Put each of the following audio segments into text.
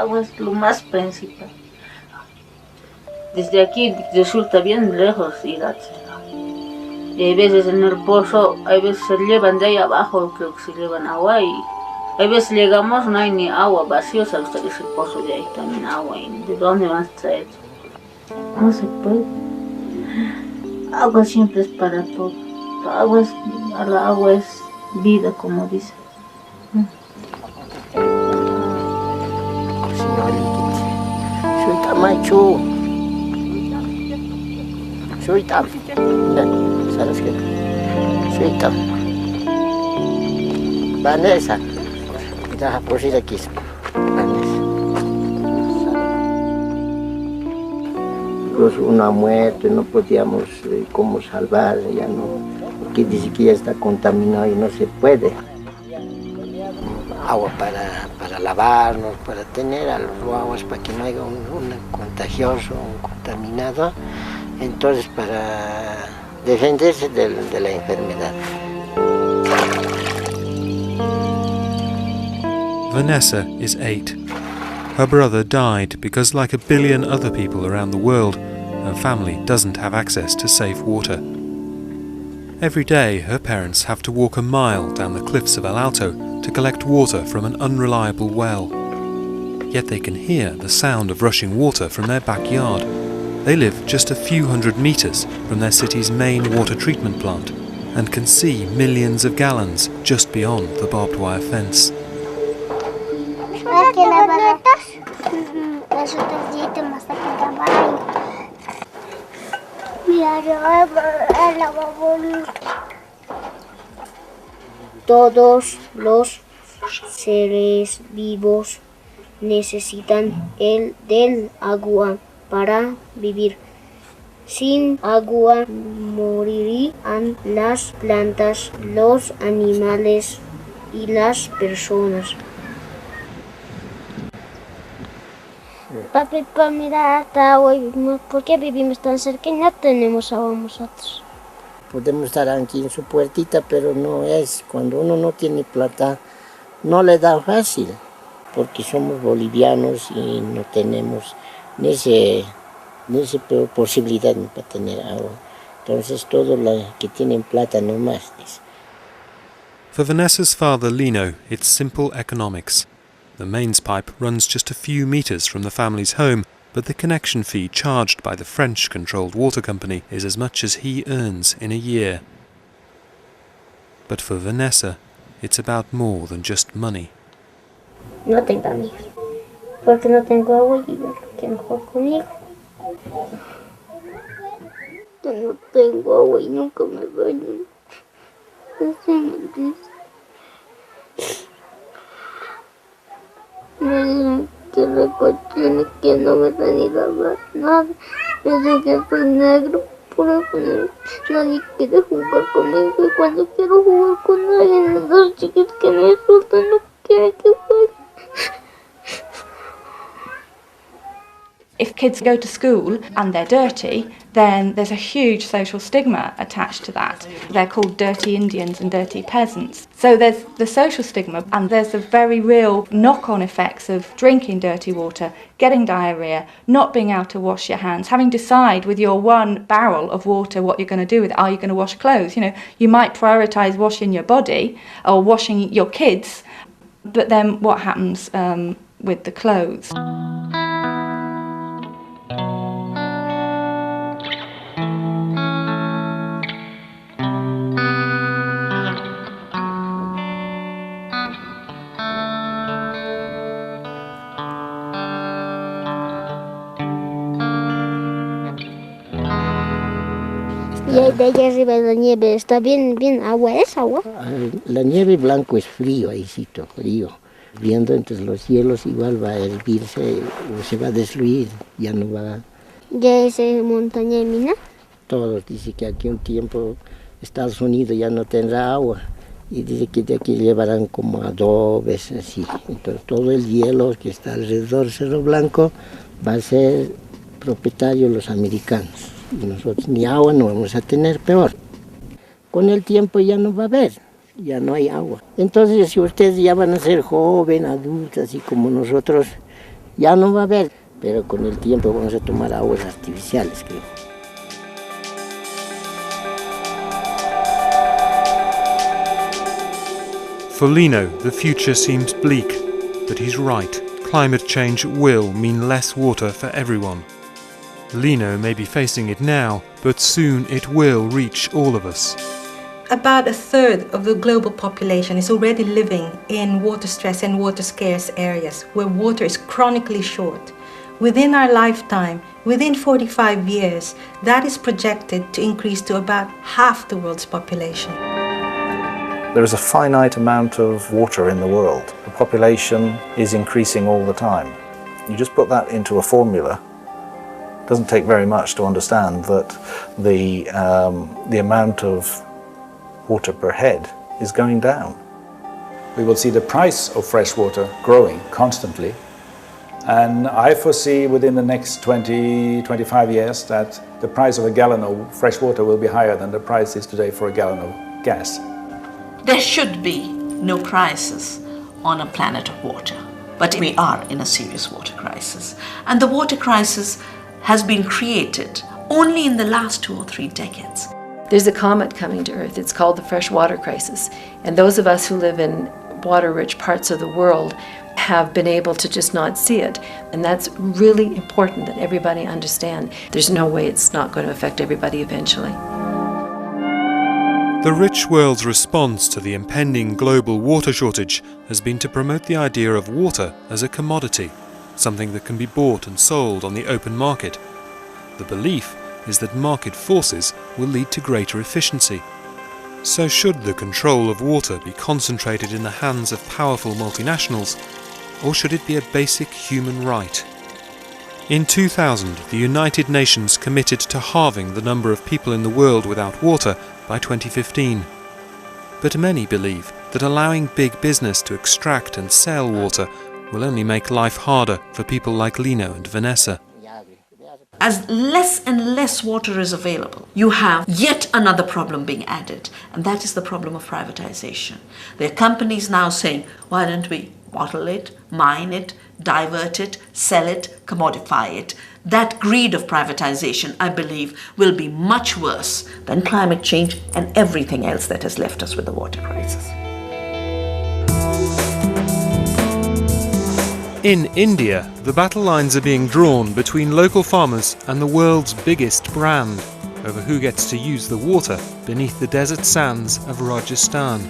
agua es lo más principal. Desde aquí resulta bien lejos ir a hacerlo. Y hay veces en el pozo, hay veces se llevan de ahí abajo, creo que se llevan agua y hay veces llegamos, no hay ni agua, vacío, hasta que es el pozo de ahí también agua. ¿Y de dónde vas a traer? No se puede. Agua siempre es para todo. La agua es vida, como dicen. Vanessa, ya por ir aquí. Una muerte, no podíamos cómo salvar, ya no, porque dice que ya está contaminado y no se puede. Agua para lavarnos, para tener a los aguas para que no haya un contagioso, un contaminado, entonces para defenderse de la enfermedad. Vanessa is 8. Her brother died because, like a billion other people around the world, her family doesn't have access to safe water. Every day, her parents have to walk a mile down the cliffs of El Alto to collect water from an unreliable well. Yet they can hear the sound of rushing water from their backyard. They live just a few hundred meters from their city's main water treatment plant and can see millions of gallons just beyond the barbed wire fence. Todos los seres vivos necesitan del agua para vivir. Sin agua morirían las plantas, los animales y las personas. Papi, mira, hasta agua, ¿por qué vivimos tan cerca y no tenemos agua nosotros? Podemos estar aquí en su puertita, pero no es, cuando uno no tiene plata, no le da fácil, porque somos bolivianos y no tenemos ni esa posibilidad para tener agua. Entonces, todos los que tienen plata no más. For Vanessa's father, Lino, it's simple economics. The mains pipe runs just a few meters from the family's home, but the connection fee charged by the French-controlled water company is as much as he earns in a year. But for Vanessa, it's about more than just money. No tengo amigos, porque no tengo agua y yo quiero jugar conmigo. Yo no tengo agua y nunca me baño. Me dicen que recochine, que no me dan ni lavar nada. Me dicen que soy negro, por eso nadie quiere jugar conmigo. Y cuando quiero jugar con alguien, los chiquitos que me insultan no quieren que juegue. If kids go to school and they're dirty, then there's a huge social stigma attached to that. They're called dirty Indians and dirty peasants. So there's the social stigma, and there's the very real knock-on effects of drinking dirty water, getting diarrhea, not being able to wash your hands, having to decide with your one barrel of water what you're going to do with it. Are you going to wash clothes? You know, you might prioritise washing your body or washing your kids, but then what happens with the clothes? Y de allá arriba de la nieve está bien agua, ¿es agua? La nieve blanco es frío, ahícito, frío. Viendo entre los hielos igual va a hervirse o se va a destruir, ya no va. ¿Ya es montaña y mina? Todos dicen que aquí un tiempo Estados Unidos ya no tendrá agua y dice que de aquí llevarán como adobes así. Entonces todo el hielo que está alrededor del Cerro Blanco va a ser propietario de los americanos. Y nosotros ni agua no vamos a tener, peor. Con el tiempo ya no va a haber, ya no hay agua. Entonces si ustedes ya van a ser jóvenes, adultos, así como nosotros, Ya no va a haber, pero con el tiempo vamos a tomar aguas artificiales, creo. For Lino, the future seems bleak, but he's right. Climate change will mean less water for everyone. Lino may be facing it now, but soon it will reach all of us. About a third of the global population is already living in water-stressed and water-scarce areas where water is chronically short. Within our lifetime, within 45 years, that is projected to increase to about half the world's population. There is a finite amount of water in the world. The population is increasing all the time. You just put that into a formula. It doesn't take very much to understand that the amount of water per head is going down. We will see the price of fresh water growing constantly, and I foresee within the next 20-25 years that the price of a gallon of fresh water will be higher than the price is today for a gallon of gas. There should be no crisis on a planet of water, but we are in a serious water crisis, and the water crisis has been created only in the last 2 or 3 decades. There's a comet coming to Earth. It's called the freshwater crisis. And those of us who live in water-rich parts of the world have been able to just not see it. And that's really important that everybody understand. There's no way it's not going to affect everybody eventually. The rich world's response to the impending global water shortage has been to promote the idea of water as a commodity, something that can be bought and sold on the open market. The belief is that market forces will lead to greater efficiency. So should the control of water be concentrated in the hands of powerful multinationals, or should it be a basic human right? In 2000, the United Nations committed to halving the number of people in the world without water by 2015. But many believe that allowing big business to extract and sell water will only make life harder for people like Lino and Vanessa. As less and less water is available, you have yet another problem being added, and that is the problem of privatization. There are companies now saying, why don't we bottle it, mine it, divert it, sell it, commodify it. That greed of privatization, I believe, will be much worse than climate change and everything else that has left us with the water crisis. In India, the battle lines are being drawn between local farmers and the world's biggest brand over who gets to use the water beneath the desert sands of Rajasthan.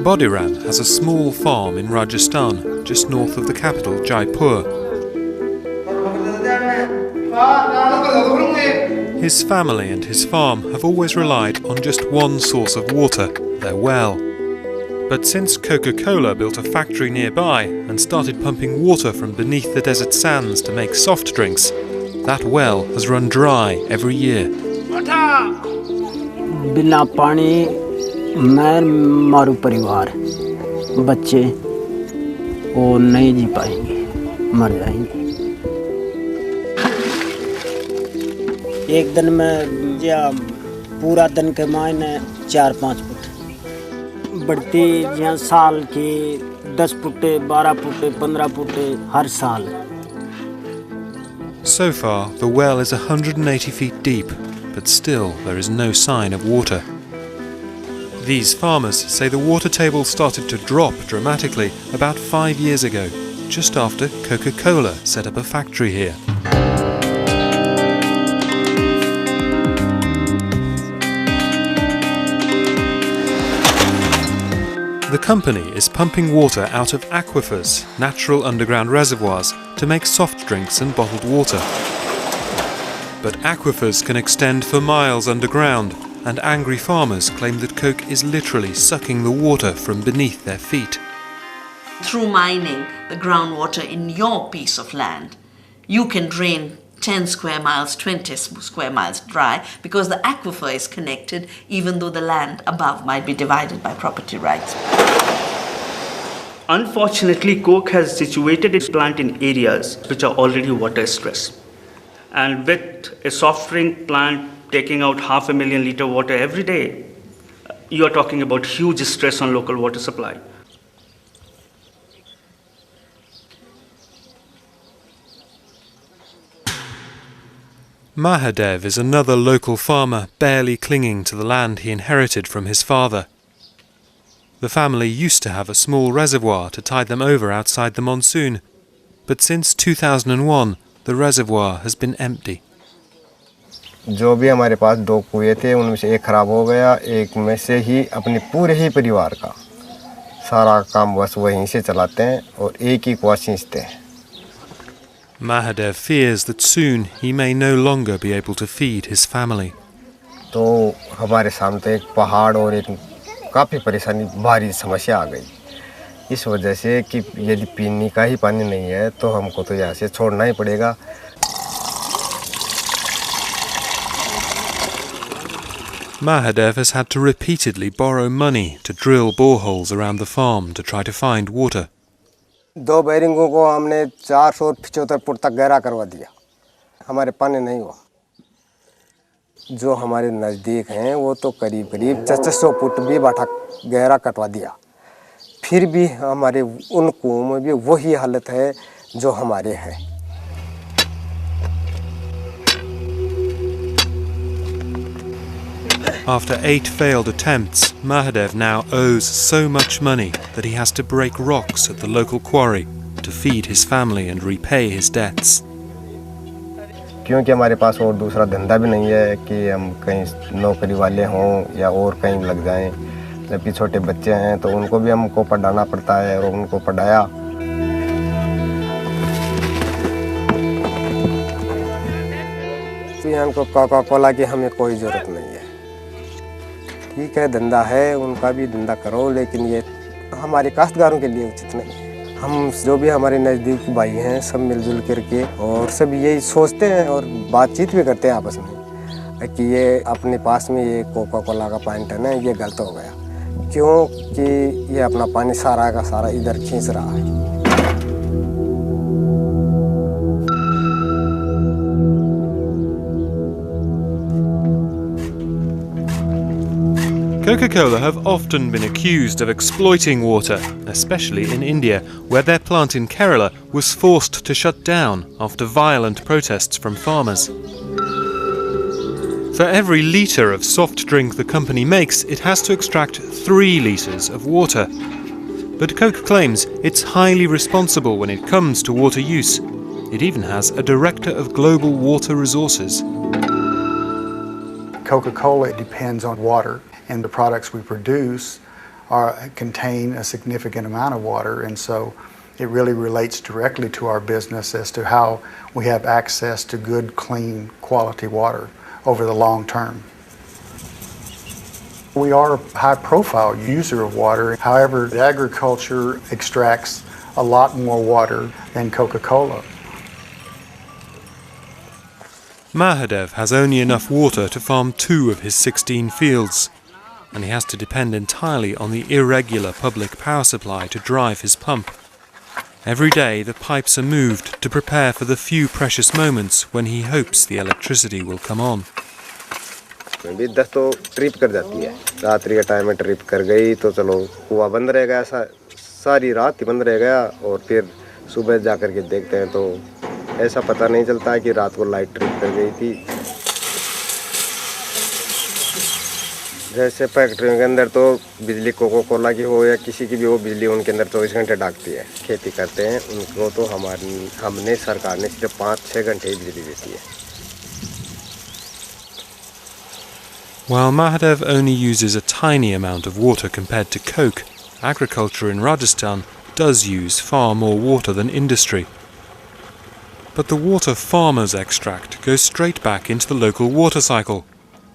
Bodiran has a small farm in Rajasthan, just north of the capital, Jaipur. His family and his farm have always relied on just one source of water, their well. But since Coca-Cola built a factory nearby and started pumping water from beneath the desert sands to make soft drinks, that well has run dry every year. मैं मारू परिवार बच्चे वो नहीं जी पाएंगे मर जाएंगे एक दिन में या पूरा दिन के मायने 4-5 फुट बढ़ती जहाँ साल के 10 फुटे 12 फुटे 15 फुटे हर साल. So far, the well is 180 feet deep, but still there is no sign of water. These farmers say the water table started to drop dramatically about 5 years ago, just after Coca-Cola set up a factory here. The company is pumping water out of aquifers, natural underground reservoirs, to make soft drinks and bottled water. But aquifers can extend for miles underground, and angry farmers claim that Coke is literally sucking the water from beneath their feet. Through mining the groundwater in your piece of land, you can drain 10 square miles, 20 square miles dry, because the aquifer is connected, even though the land above might be divided by property rights. Unfortunately, Coke has situated its plant in areas which are already water stressed. And with a soft drink plant taking out 500,000 litre water every day, you are talking about huge stress on local water supply. Mahadev is another local farmer barely clinging to the land he inherited from his father. The family used to have a small reservoir to tide them over outside the monsoon, but since 2001 the reservoir has been empty. जो भी हमारे पास 2 कुएं थे उनमें से एक खराब हो गया, एक में से ही अपने पूरे ही परिवार का सारा काम बस वहीं से चलाते हैं और एक ही कुआं सींचते हैं. Mahadev fears that soon he may no longer be able to feed his family. तो हमारे सामने एक पहाड़ और एक काफ़ी परेशानी भारी समस्या आ गई इस वजह से कि यदि पीने का ही पानी नहीं है तो हमको तो यहाँ से छोड़ना ही पड़ेगा. Mahadev has had to repeatedly borrow money to drill boreholes around the farm to try to find water. 2 बैरिंगों को हमने 475 फुट तक गहरा करवा दिया, हमारे पानी नहीं हुआ. जो हमारे नज़दीक हैं वो तो करीब 600 फुट भी बाटा गहरा कटवा दिया, फिर भी हमारे उन कुओं में भी वही हालत है जो हमारे है. After 8 failed attempts, Mahadev now owes so much money that he has to break rocks at the local quarry to feed his family and repay his debts. क्योंकि हमारे पास और दूसरा धंधा भी नहीं है कि हम कहीं नौकरी वाले हों या और कहीं लग जाएं. जबकि छोटे बच्चे हैं तो उनको भी हमको पढ़ाना पड़ता है और उनको पढ़ाया. तो यहाँ को कोका-कोला की हमें कोई ज़रूरत नहीं है. ठीक है, धंधा है, उनका भी धंधा करो, लेकिन ये हमारे काश्तकारों के लिए उचित नहीं है. हम जो भी हमारे नज़दीक भाई हैं सब मिलजुल करके और सब यही सोचते हैं और बातचीत भी करते हैं आपस में कि ये अपने पास में ये कोका-कोला का पॉइंट है ना, ये गलत हो गया, क्योंकि ये अपना पानी सारा का सारा इधर खींच रहा है. Coca-Cola have often been accused of exploiting water, especially in India, where their plant in Kerala was forced to shut down after violent protests from farmers. For every litre of soft drink the company makes, it has to extract 3 litres of water. But Coke claims it's highly responsible when it comes to water use. It even has a director of global water resources. Coca-Cola depends on water, and the products we produce contain a significant amount of water, and so it really relates directly to our business as to how we have access to good, clean, quality water over the long term. We are a high-profile user of water. However, agriculture extracts a lot more water than Coca-Cola. Mahadev has only enough water to farm 2 of his 16 fields, and he has to depend entirely on the irregular public power supply to drive his pump. Every day the pipes are moved to prepare for the few precious moments when he hopes the electricity will come on. 10 तो trip कर जाती है, रात्रि के time में trip कर गई तो चलो कुआं बंद रह गया, सारी रात ही बंद रह गया, और फिर सुबह जा कर के देखते हैं तो ऐसा पता नहीं चलता है कि रात को लाइट ट्रिप कर गई थी. जैसे फैक्ट्रियों के अंदर तो बिजली कोका-कोला की हो या किसी की भी हो, बिजली उनके अंदर 24 घंटे डाकती है. खेती करते हैं उनको तो हमने सरकार ने सिर्फ 5-6 घंटे ही बिजली देती है. While Mahadev only uses a tiny amount of water compared to Coke, agriculture in Rajasthan does use far more water than industry. But the water farmers extract goes straight back into the local water cycle,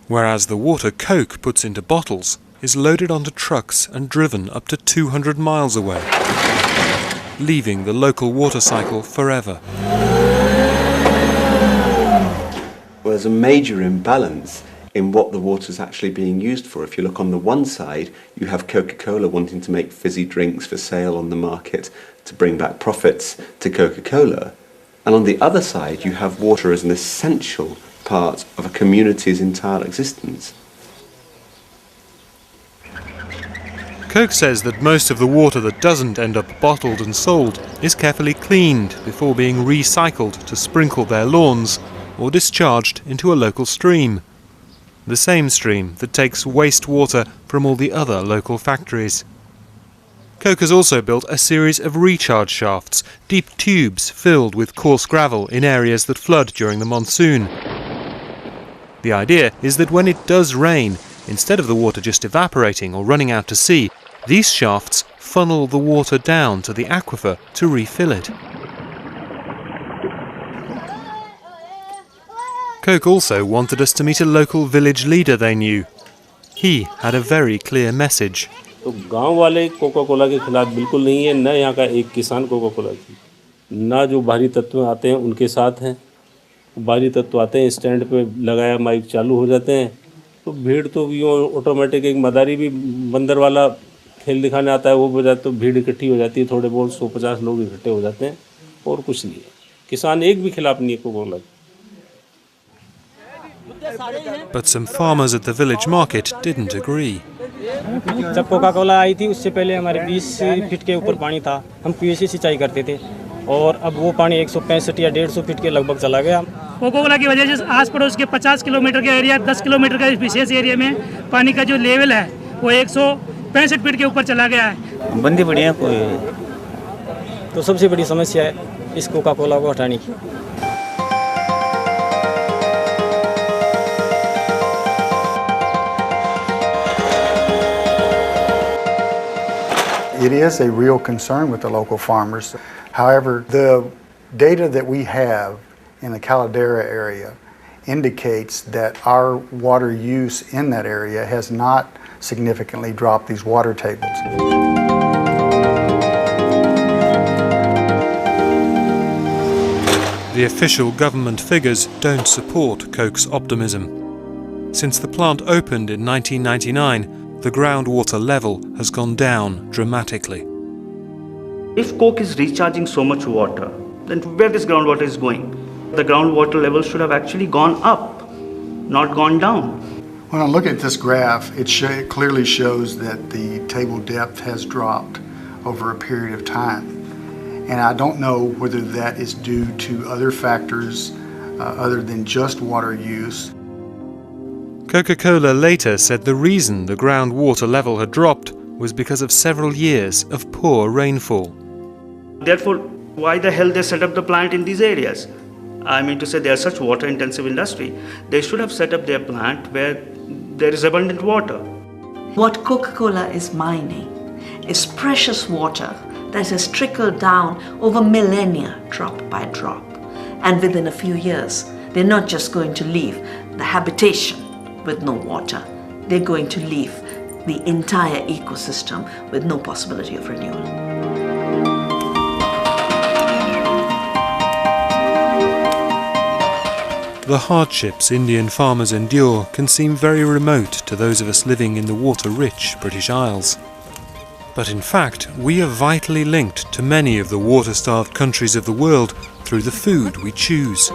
whereas the water Coke puts into bottles is loaded onto trucks and driven up to 200 miles away, leaving the local water cycle forever. there's a major imbalance in what the water is actually being used for. If you look on the one side, you have Coca-Cola wanting to make fizzy drinks for sale on the market to bring back profits to Coca-Cola. And on the other side, you have water as an essential part of a community's entire existence. Coke says that most of the water that doesn't end up bottled and sold is carefully cleaned before being recycled to sprinkle their lawns or discharged into a local stream. The same stream that takes wastewater from all the other local factories. Coke has also built a series of recharge shafts, deep tubes filled with coarse gravel in areas that flood during the monsoon. The idea is that when it does rain, instead of the water just evaporating or running out to sea, these shafts funnel the water down to the aquifer to refill it. Coke also wanted us to meet a local village leader they knew. He had a very clear message. तो गांव वाले Coca Cola के खिलाफ बिल्कुल नहीं है, न यहाँ का एक किसान कोका-कोला की, ना जो बाहरी तत्व आते हैं उनके साथ हैं। बाहरी तत्व आते हैं, स्टैंड पे लगाया माइक चालू हो जाते हैं, तो भीड़ तो यूँ ऑटोमेटिक एक मदारी भी बंदर वाला खेल दिखाने आता है, वो बजाय तो भीड़ इकट्ठी हो जाती है, थोड़े बहुत 150 लोग इकट्ठे हो जाते हैं और कुछ नहीं है। किसान एक भी खिलाफ नहीं है Coca Cola. But some farmers at the village market didn't agree. जब कोका कोला आई थी उससे पहले हमारे 20 फीट के ऊपर पानी था, हम कुएं से सिंचाई करते थे और अब वो पानी 165 या 150 फीट के लगभग चला गया। कोका कोला की वजह से आस पड़ोस के 50 किलोमीटर के एरिया, 10 किलोमीटर का विशेष एरिया में पानी का जो लेवल है वो 165 फीट के ऊपर चला गया है। बंदी पड़ी है कोई, तो सबसे बड़ी समस्या है इस कोका कोला को हटाने की। It is a real concern with the local farmers. However, the data that we have in the Caldera area indicates that our water use in that area has not significantly dropped these water tables. The official government figures don't support Coke's optimism. Since the plant opened in 1999, the groundwater level has gone down dramatically. If Coke is recharging so much water, then where this groundwater is going? The groundwater level should have actually gone up, not gone down. When I look at this graph, it clearly shows that the table depth has dropped over a period of time. And I don't know whether that is due to other factors other than just water use. Coca-Cola later said the reason the groundwater level had dropped was because of several years of poor rainfall. Therefore, why the hell they set up the plant in these areas? I mean to say, they are such water-intensive industry. They should have set up their plant where there is abundant water. What Coca-Cola is mining is precious water that has trickled down over millennia, drop by drop. And within a few years, they're not just going to leave the habitation with no water. They're going to leave the entire ecosystem with no possibility of renewal. The hardships Indian farmers endure can seem very remote to those of us living in the water-rich British Isles. But in fact, we are vitally linked to many of the water-starved countries of the world through the food we choose.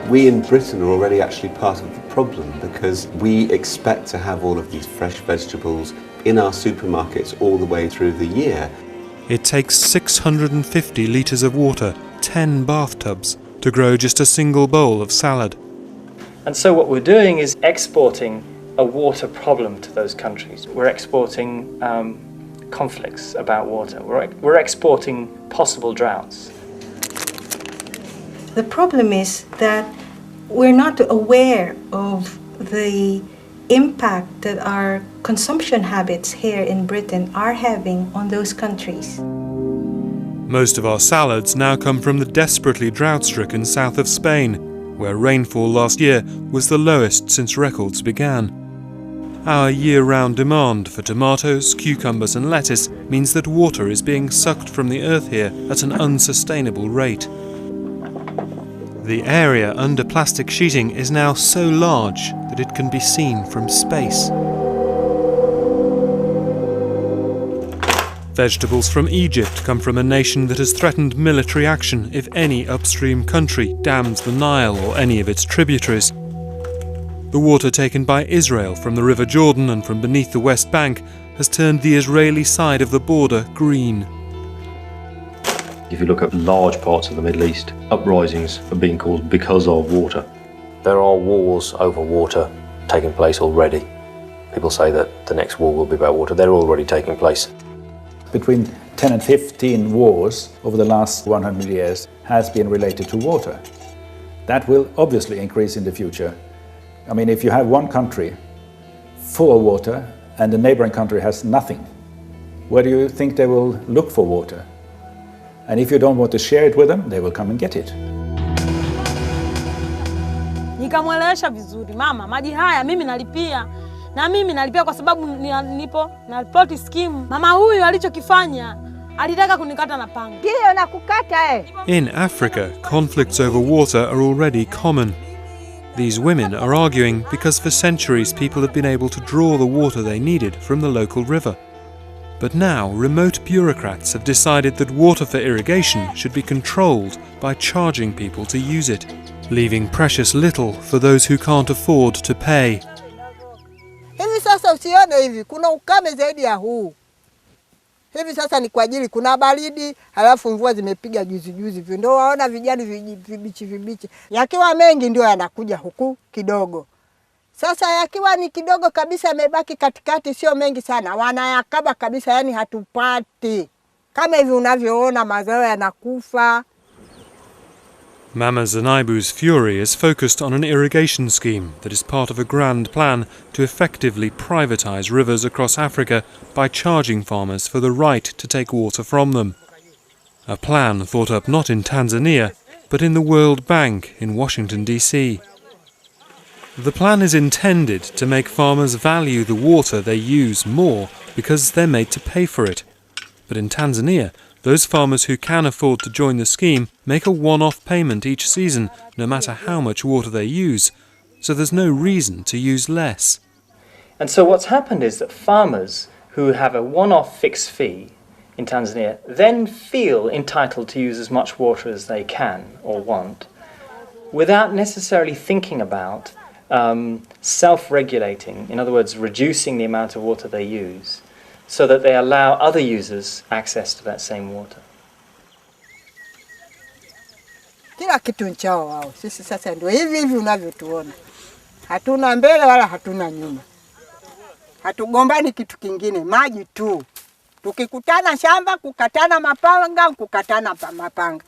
We in Britain are already actually part of the problem because we expect to have all of these fresh vegetables in our supermarkets all the way through the year. It takes 650 litres of water, 10 bathtubs, to grow just a single bowl of salad. And so what we're doing is exporting a water problem to those countries. We're exporting conflicts about water. We're exporting possible droughts. The problem is that we're not aware of the impact that our consumption habits here in Britain are having on those countries. Most of our salads now come from the desperately drought-stricken south of Spain, where rainfall last year was the lowest since records began. Our year-round demand for tomatoes, cucumbers and lettuce means that water is being sucked from the earth here at an unsustainable rate. The area under plastic sheeting is now so large that it can be seen from space. Vegetables from Egypt come from a nation that has threatened military action if any upstream country dams the Nile or any of its tributaries. The water taken by Israel from the River Jordan and from beneath the West Bank has turned the Israeli side of the border green. If you look at large parts of the Middle East, uprisings are being caused because of water. There are wars over water taking place already. People say that the next war will be about water. They're already taking place. Between 10 and 15 wars over the last 100 years has been related to water. That will obviously increase in the future. I mean, if you have one country full of water and the neighboring country has nothing, where do you think they will look for water? And if you don't want to share it with them, they will come and get it. Nikamwelewesha vizuri, mama, maji haya mimi nalipia. Na mimi nalipia kwa sababu nipo na report scheme. Mama huyu alichokifanya alitaka kunikata na panga. Kile na kukata In Africa, conflicts over water are already common. These women are arguing because for centuries people have been able to draw the water they needed from the local river. But now remote bureaucrats have decided that water for irrigation should be controlled by charging people to use it, leaving precious little for those who can't afford to pay. Hivi sasa usione hivi, kuna ukame zaidi ya huu. Hivi sasa ni kwa ajili kuna baridi, halafu mvua zimepiga juzi juzi. Ndio waona vijani vibichi. Yakiwa mengi ndio yanakuja huku kidogo. Sasa yakiwa ni kidogo kabisa yamebaki katikati sio mengi sana. Wanayakaba kabisa, yani hatupati. Kama hivi unavyoona mazao yanakufa. Mama Zanaibu's fury is focused on an irrigation scheme that is part of a grand plan to effectively privatize rivers across Africa by charging farmers for the right to take water from them. A plan thought up not in Tanzania, but in the World Bank in Washington, D.C. The plan is intended to make farmers value the water they use more because they're made to pay for it. But in Tanzania, those farmers who can afford to join the scheme make a one-off payment each season, no matter how much water they use, so there's no reason to use less. And so what's happened is that farmers who have a one-off fixed fee in Tanzania then feel entitled to use as much water as they can or want, without necessarily thinking about self-regulating, in other words, reducing the amount of water they use, so that they allow other users access to that same water. Kila kitu nchao wao. Sisi sasa ndio hivi unavyotuona. Hatuna mbele wala hatuna nyuma. Hatugombani kitu kingine, maji tu. Tukikutana shamba, kukatana mapanga, kukatana mapanga.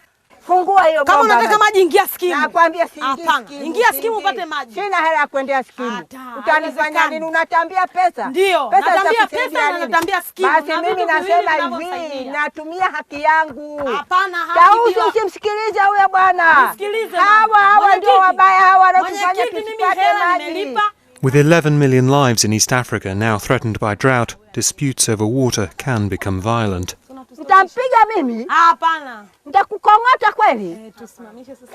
Fungua hiyo bomba. Kama unataka maji ingia skimu. Nakwambia si skimu. Ingia skimu upate maji. Sina hela ya kwenda skimu. Utanifanya nini? Unatambia pesa? Ndio, natambia pesa na natambia skimu. Basi mimi nasema hivi, natumia haki yangu. Hapana, Tausi usimsikilize huyo bwana. Msikilize. Hawa ndio wabaya, hawa wanatufanya tusipate maji. With 11 million lives in East Africa now threatened by drought, disputes over water can become violent. Utampiga mimi? Hapana. Nitakukongota kweli? Tusimamishe sasa.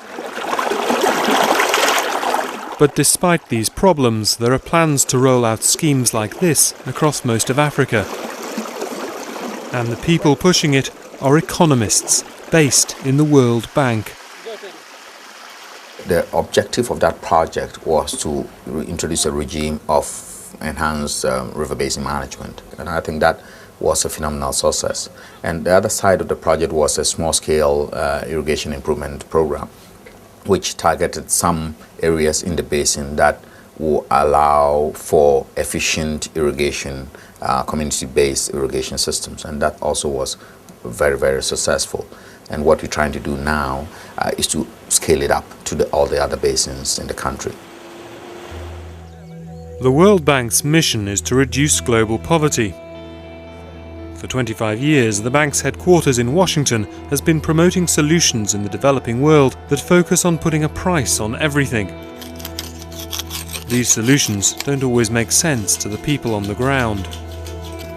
But despite these problems, there are plans to roll out schemes like this across most of Africa. And the people pushing it are economists based in the World Bank. The objective of that project was to introduce a regime of enhanced river basin management. And I think that was a phenomenal success. And the other side of the project was a small-scale irrigation improvement program, which targeted some areas in the basin that will allow for efficient irrigation, community-based irrigation systems. And that also was very, very successful. And what we're trying to do now is to scale it up to all the other basins in the country. The World Bank's mission is to reduce global poverty. For 25 years, the bank's headquarters in Washington has been promoting solutions in the developing world that focus on putting a price on everything. These solutions don't always make sense to the people on the ground.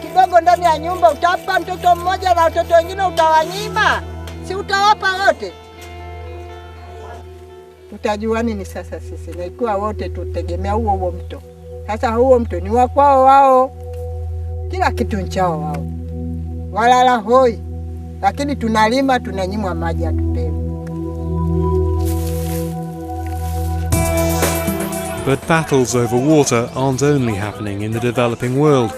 Kidogo upo ndani ya nyumba, utawapa mtoto mmoja na watoto wengine utawanyima? Si utawapa wote? Utajua nini sasa sisi? Na ikiwa wote tutegemea huo mto. Sasa huo mto ni wa kwao wao. Kila kitu nchao wao. Walala hoi. Lakini tunalima, tunanyimwa maji hatupewi. But battles over water aren't only happening in the developing world.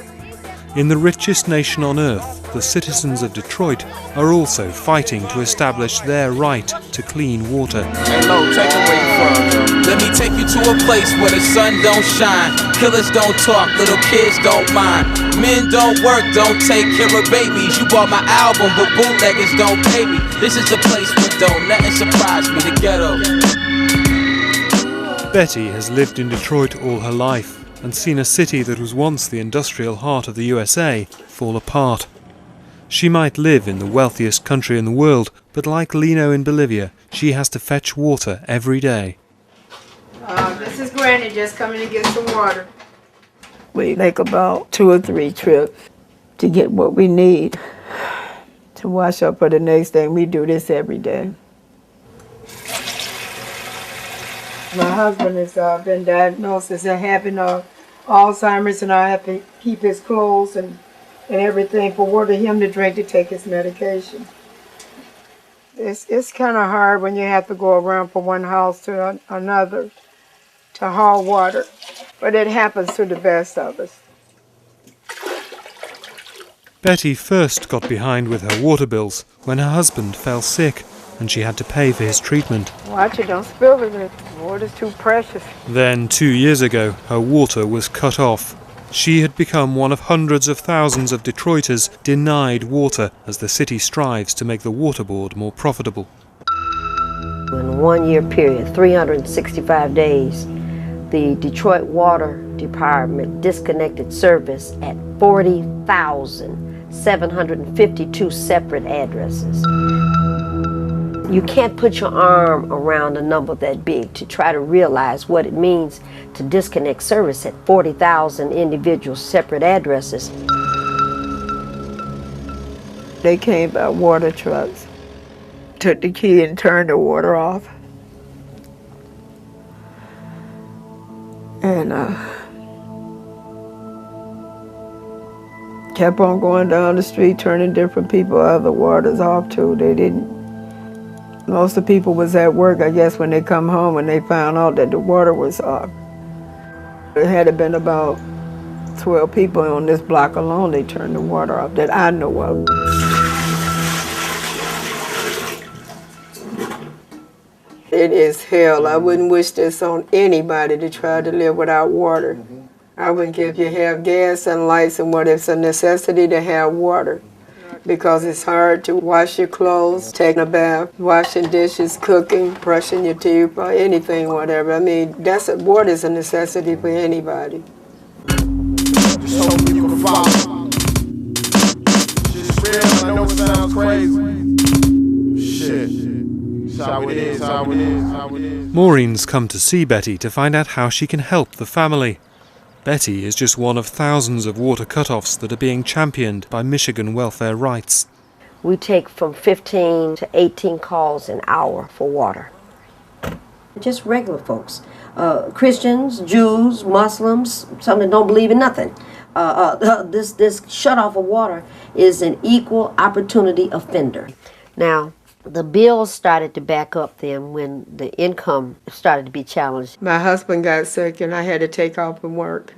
In the richest nation on earth, the citizens of Detroit are also fighting to establish their right to clean water. Hey, Lo, take it where you from. Let me take you to a place where the sun don't shine. Killers don't talk, little kids don't mind. Men don't work, don't take care of babies. You bought my album, but bootleggers don't pay me. This is a place where don't nothing surprise me, the ghetto. Betty has lived in Detroit all her life and seen a city that was once the industrial heart of the USA fall apart. She might live in the wealthiest country in the world, but like Lino in Bolivia, she has to fetch water every day. This is Granny just coming to get some water. We make about 2 or 3 trips to get what we need to wash up for the next day. We do this every day. My husband has been diagnosed as having Alzheimer's, and I have to keep his clothes and everything for water him to drink to take his medication. It's kind of hard when you have to go around from one house to another to haul water, but it happens to the best of us. Betty first got behind with her water bills when her husband fell sick and she had to pay for his treatment. Watch it, don't spill it. The water's too precious. Then 2 years ago, her water was cut off. She had become one of hundreds of thousands of Detroiters denied water as the city strives to make the water board more profitable. In a 1-year period, 365 days, the Detroit Water Department disconnected service at 40,752 separate addresses. You can't put your arm around a number that big to try to realize what it means to disconnect service at 40,000 individual separate addresses. They came by water trucks, took the key and turned the water off. And kept on going down the street, turning different people other waters off too. They didn't. Most of the people was at work, I guess, when they come home and they found out that the water was off. It had been about 12 people on this block alone they turned the water off that I know of. It is hell. I wouldn't wish this on anybody to try to live without water. I wouldn't care if you have gas and lights and what. It's a necessity to have water. Because it's hard to wash your clothes, take a bath, washing dishes, cooking, brushing your teeth, or anything, whatever. I mean, water is a necessity for anybody. Just hope you can follow. Shit's real, I know it sounds crazy. Shit. It's how it is, how it is, how it is. Maureen's come to see Betty to find out how she can help the family. Betty is just one of thousands of water cutoffs that are being championed by Michigan welfare rights. We take from 15 to 18 calls an hour for water. Just regular folks. Christians, Jews, Muslims, some that don't believe in nothing. This shutoff of water is an equal opportunity offender. Now, the bills started to back up then when the income started to be challenged. My husband got sick and I had to take off from work.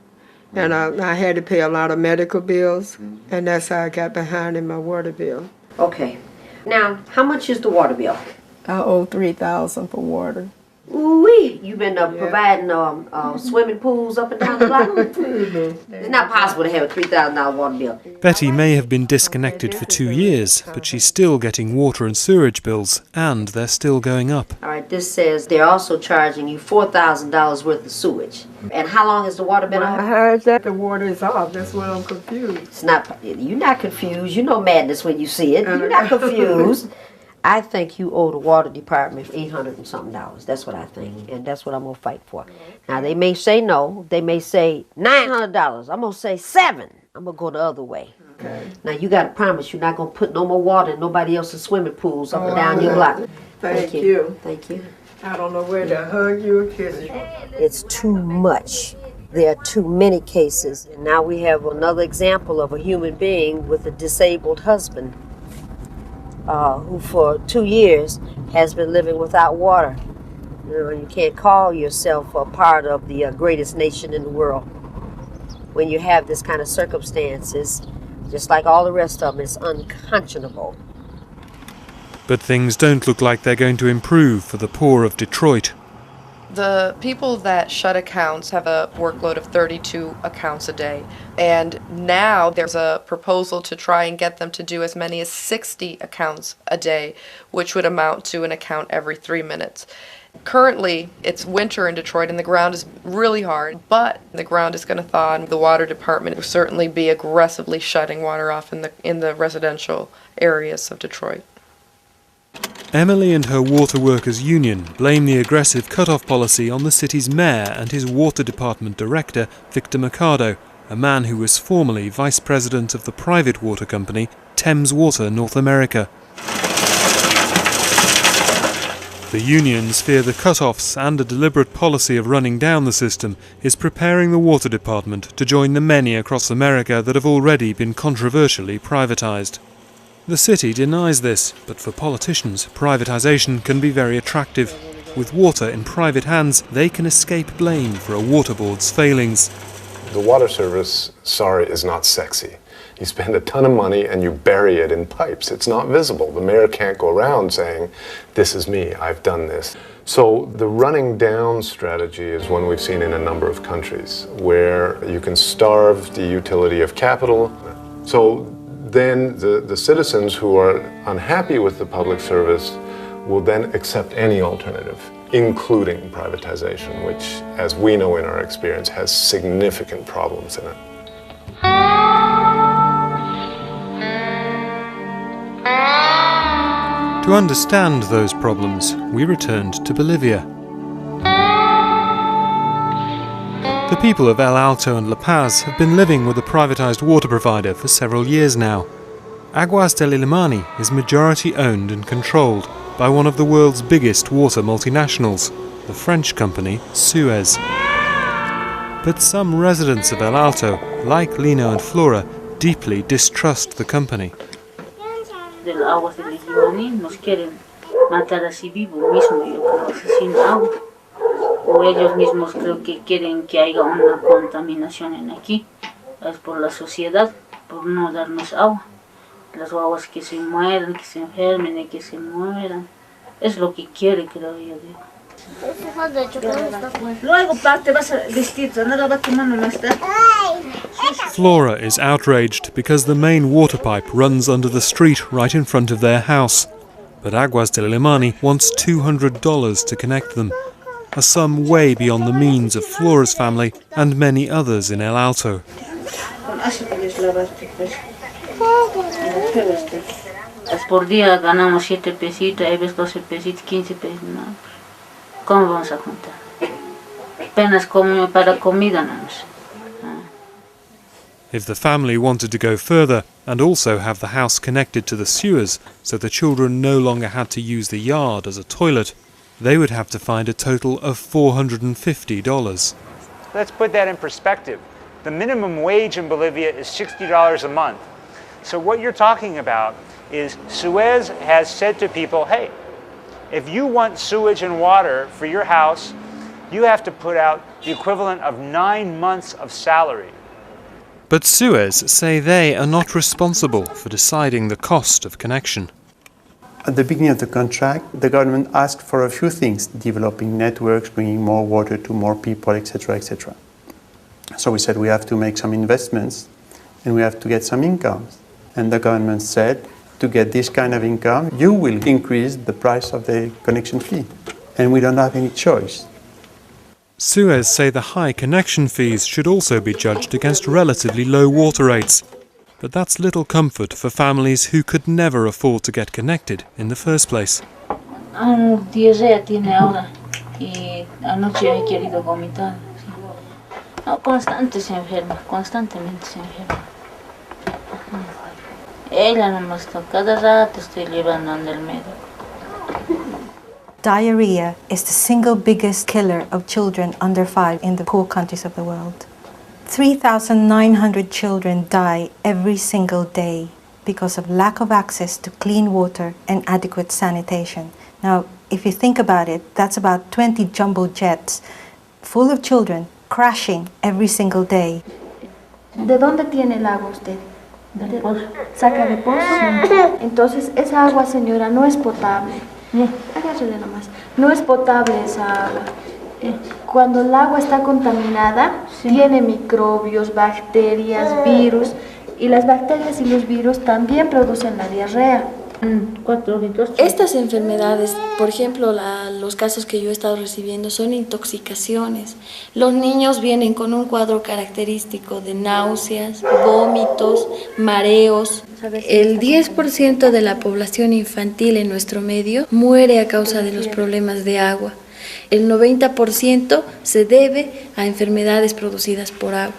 And I had to pay a lot of medical bills, and that's how I got behind in my water bill. Okay. Now, how much is the water bill? I owe $3,000 for water. Ooh-wee, you've been providing swimming pools up and down the block? It's not possible to have a $3,000 water bill. Betty may have been disconnected for 2 years, but she's still getting water and sewage bills, and they're still going up. All right, this says they're also charging you $4,000 worth of sewage. And how long has the water been off? How is that the water is off? That's what I'm confused. It's not. You're not confused. You know madness when you see it. You're not confused. I think you owe the water department $800 and something. That's what I think, and that's what I'm gonna fight for. Now they may say no. They may say $900. I'm gonna say $7. I'm going to go the other way. Okay. Now, you got to promise you're not going to put no more water in nobody else's swimming pools up and down your block. Thank you. Thank you. I don't know where to hug you or kiss you. It's too much. There are too many cases. And now we have another example of a human being with a disabled husband who for 2 years has been living without water. You can't call yourself a part of the greatest nation in the world when you have this kind of circumstances. Just like all the rest of them, it's unconscionable. But things don't look like they're going to improve for the poor of Detroit. The people that shut accounts have a workload of 32 accounts a day. And now there's a proposal to try and get them to do as many as 60 accounts a day, which would amount to an account every 3 minutes. Currently, it's winter in Detroit and the ground is really hard, but the ground is going to thaw and the water department will certainly be aggressively shutting water off in the residential areas of Detroit. Emily and her water workers' union blame the aggressive cut-off policy on the city's mayor and his water department director, Victor Mercado, a man who was formerly vice president of the private water company Thames Water North America. The unions fear the cut-offs and a deliberate policy of running down the system is preparing the water department to join the many across America that have already been controversially privatized. The city denies this, but for politicians, privatization can be very attractive. With water in private hands, they can escape blame for a water board's failings. The water service, sorry, is not sexy. You spend a ton of money and you bury it in pipes. It's not visible. The mayor can't go around saying, this is me, I've done this. So the running down strategy is one we've seen in a number of countries, where you can starve the utility of capital. So then the citizens who are unhappy with the public service will then accept any alternative, including privatization, which, as we know in our experience, has significant problems in it. To understand those problems, we returned to Bolivia. The people of El Alto and La Paz have been living with a privatized water provider for several years now. Aguas del Illimani is majority owned and controlled by one of the world's biggest water multinationals, the French company Suez. But some residents of El Alto, like Lino and Flora, deeply distrust the company. Del Aguas del Illimani nos quieren matar así vivo mismo, yo creo, así sin agua. O ellos mismos creo que quieren que haya una contaminación en aquí. Es por la sociedad, por no darnos agua. Las aguas que se mueran, que se enfermen y que se mueran. Es lo que quiere, creo yo. Luego te vas a vestir, no la va quemando más tarde. Flora is outraged because the main water pipe runs under the street right in front of their house. But Aguas del Illimani wants $200 to connect them, a sum way beyond the means of Flora's family and many others in El Alto. Por día ganamos 7 pesitos, hay veces 12 pesitos, 15 pesitos. No. ¿Cómo vamos a juntar? Apenas como para comida no nos. If the family wanted to go further and also have the house connected to the sewers so the children no longer had to use the yard as a toilet, they would have to find a total of $450. Let's put that in perspective. The minimum wage in Bolivia is $60 a month. So what you're talking about is Suez has said to people, hey, if you want sewage and water for your house, you have to put out the equivalent of 9 months of salary. But Suez say they are not responsible for deciding the cost of connection. At the beginning of the contract, the government asked for a few things, developing networks, bringing more water to more people, etc., etc. So we said we have to make some investments and we have to get some income. And the government said, to get this kind of income, you will increase the price of the connection fee. And we don't have any choice. Suez say the high connection fees should also be judged against relatively low water rates. But that's little comfort for families who could never afford to get connected in the first place. Diarrea tiene ahora y anoche he querido vomitar. No, constantemente se enferma. Ella nomás está, cada rato estoy llevando al médico. Diarrhea is the single biggest killer of children under 5 in the poor countries of the world. 3,900 children die every single day because of lack of access to clean water and adequate sanitation. Now, if you think about it, that's about 20 jumbo jets full of children crashing every single day. ¿De dónde tiene el agua usted? Del pozo. ¿Saca de pozo? Entonces, esa agua, señora, no es potable. Agárrele nomás. No es potable esa agua. Cuando el agua está contaminada, tiene microbios, bacterias, virus, y las bacterias y los virus también producen la diarrea. Estas enfermedades, por ejemplo, los casos que yo he estado recibiendo son intoxicaciones. Los niños vienen con un cuadro característico de náuseas, vómitos, mareos. El 10% de la población infantil en nuestro medio muere a causa de los problemas de agua. El 90% se debe a enfermedades producidas por agua.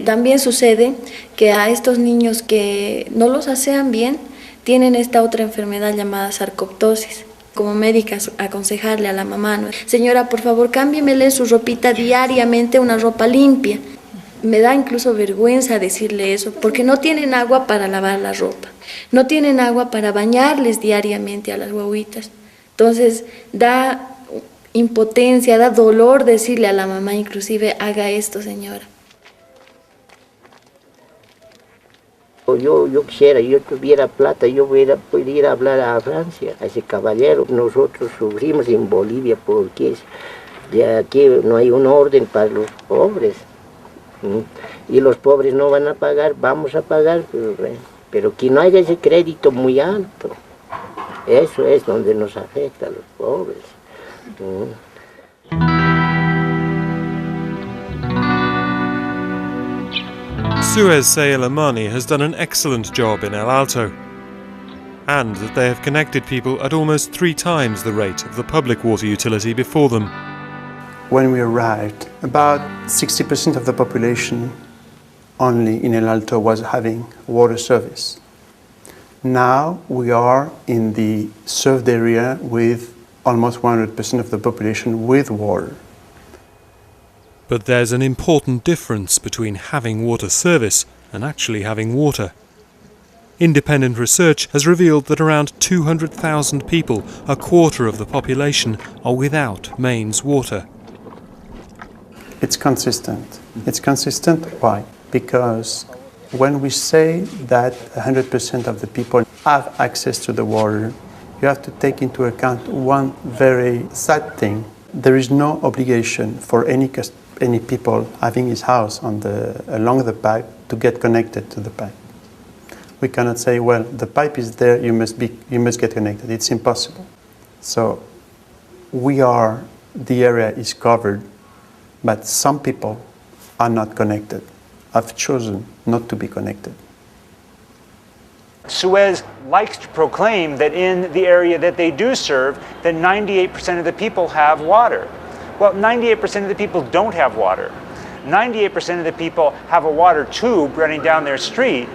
También sucede que a estos niños que no los asean bien, tienen esta otra enfermedad llamada sarcoptosis. Como médica, aconsejarle a la mamá, ¿no? Señora, por favor, cámbiemele su ropita diariamente, una ropa limpia. Me da incluso vergüenza decirle eso, porque no tienen agua para lavar la ropa, no tienen agua para bañarles diariamente a las guaguitas. Entonces, da impotencia, da dolor decirle a la mamá, inclusive, haga esto, señora. Yo quisiera, yo tuviera plata, yo pudiera hablar a Francia, a ese caballero. Nosotros sufrimos en Bolivia porque de aquí no hay un orden para los pobres. Y los pobres no van a pagar, vamos a pagar, pero que no haya ese crédito muy alto. Eso es donde nos afecta a los pobres. Suez say El Amani has done an excellent job in El Alto, and that they have connected people at almost 3 times the rate of the public water utility before them. When we arrived, about 60% of the population only in El Alto was having water service. Now we are in the served area with almost 100% of the population with water. But there's an important difference between having water service and actually having water. Independent research has revealed that around 200,000 people, a quarter of the population, are without mains water. It's consistent. It's consistent. Why? Because when we say that 100% of the people have access to the water, you have to take into account one very sad thing. There is no obligation for any people having his house along the pipe to get connected to the pipe. We cannot say, well, the pipe is there, you must get connected. It's impossible. So the area is covered, but some people are not connected, have chosen not to be connected. Suez likes to proclaim that in the area that they do serve, that 98% of the people have water. Well, 98% of the people don't have water. 98% of the people have a water tube running down their street,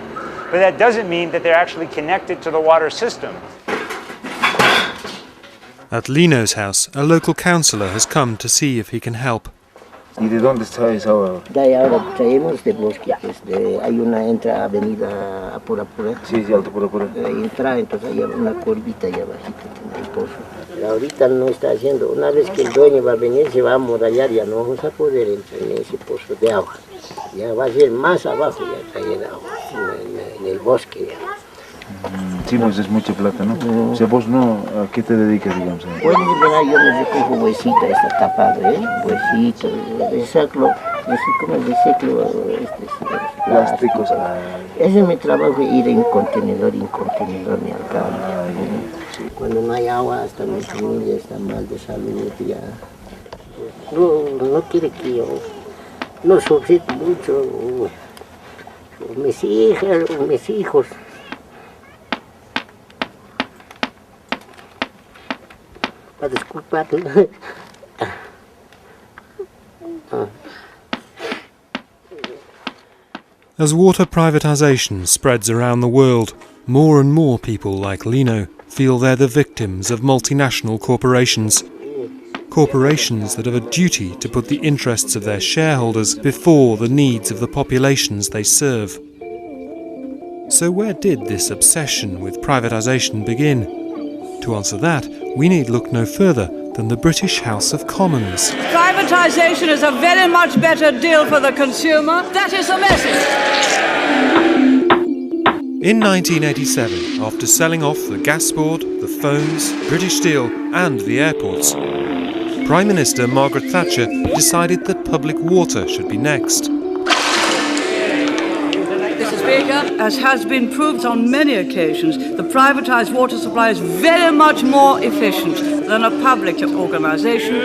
but that doesn't mean that they're actually connected to the water system. At Lino's house, a local councillor has come to see if he can help. ¿Y de dónde está esa agua? De ahí ahora traemos de bosque, hay una avenida Apura. Sí, Alto Apura. Entra, entonces hay una curvita ahí abajito, tiene el pozo. Ahorita no está haciendo, una vez que el dueño va a venir, se va a amurallar, ya no vamos a poder entrar en ese pozo de agua. Ya va a ser más abajo, ya cae el agua, en el bosque ya. Sí, pues es mucha plata, ¿no? O sea, vos no, ¿a qué te dedicas, digamos? Bueno, yo me recojo huesita, está tapado, huesito, ¿cómo es de ciclo? Plásticos. Ese es mi trabajo, ir en contenedor, me alcanza. Cuando no hay agua, hasta mi familia está mal de salud, ya. No quiere que yo, no sufrir mucho, mis hijas, mis hijos. Disculpad. As water privatization spreads around the world, more and more people like Lino feel they're the victims of multinational corporations. Corporations that have a duty to put the interests of their shareholders before the needs of the populations they serve. So where did this obsession with privatization begin? To answer that, we need look no further than the British House of Commons. Privatization is a very much better deal for the consumer. That is the message. In 1987, after selling off the gas board, the phones, British Steel and the airports, Prime Minister Margaret Thatcher decided that public water should be next. Mr. Speaker, as has been proved on many occasions, the privatised water supply is very much more efficient than a public organisation.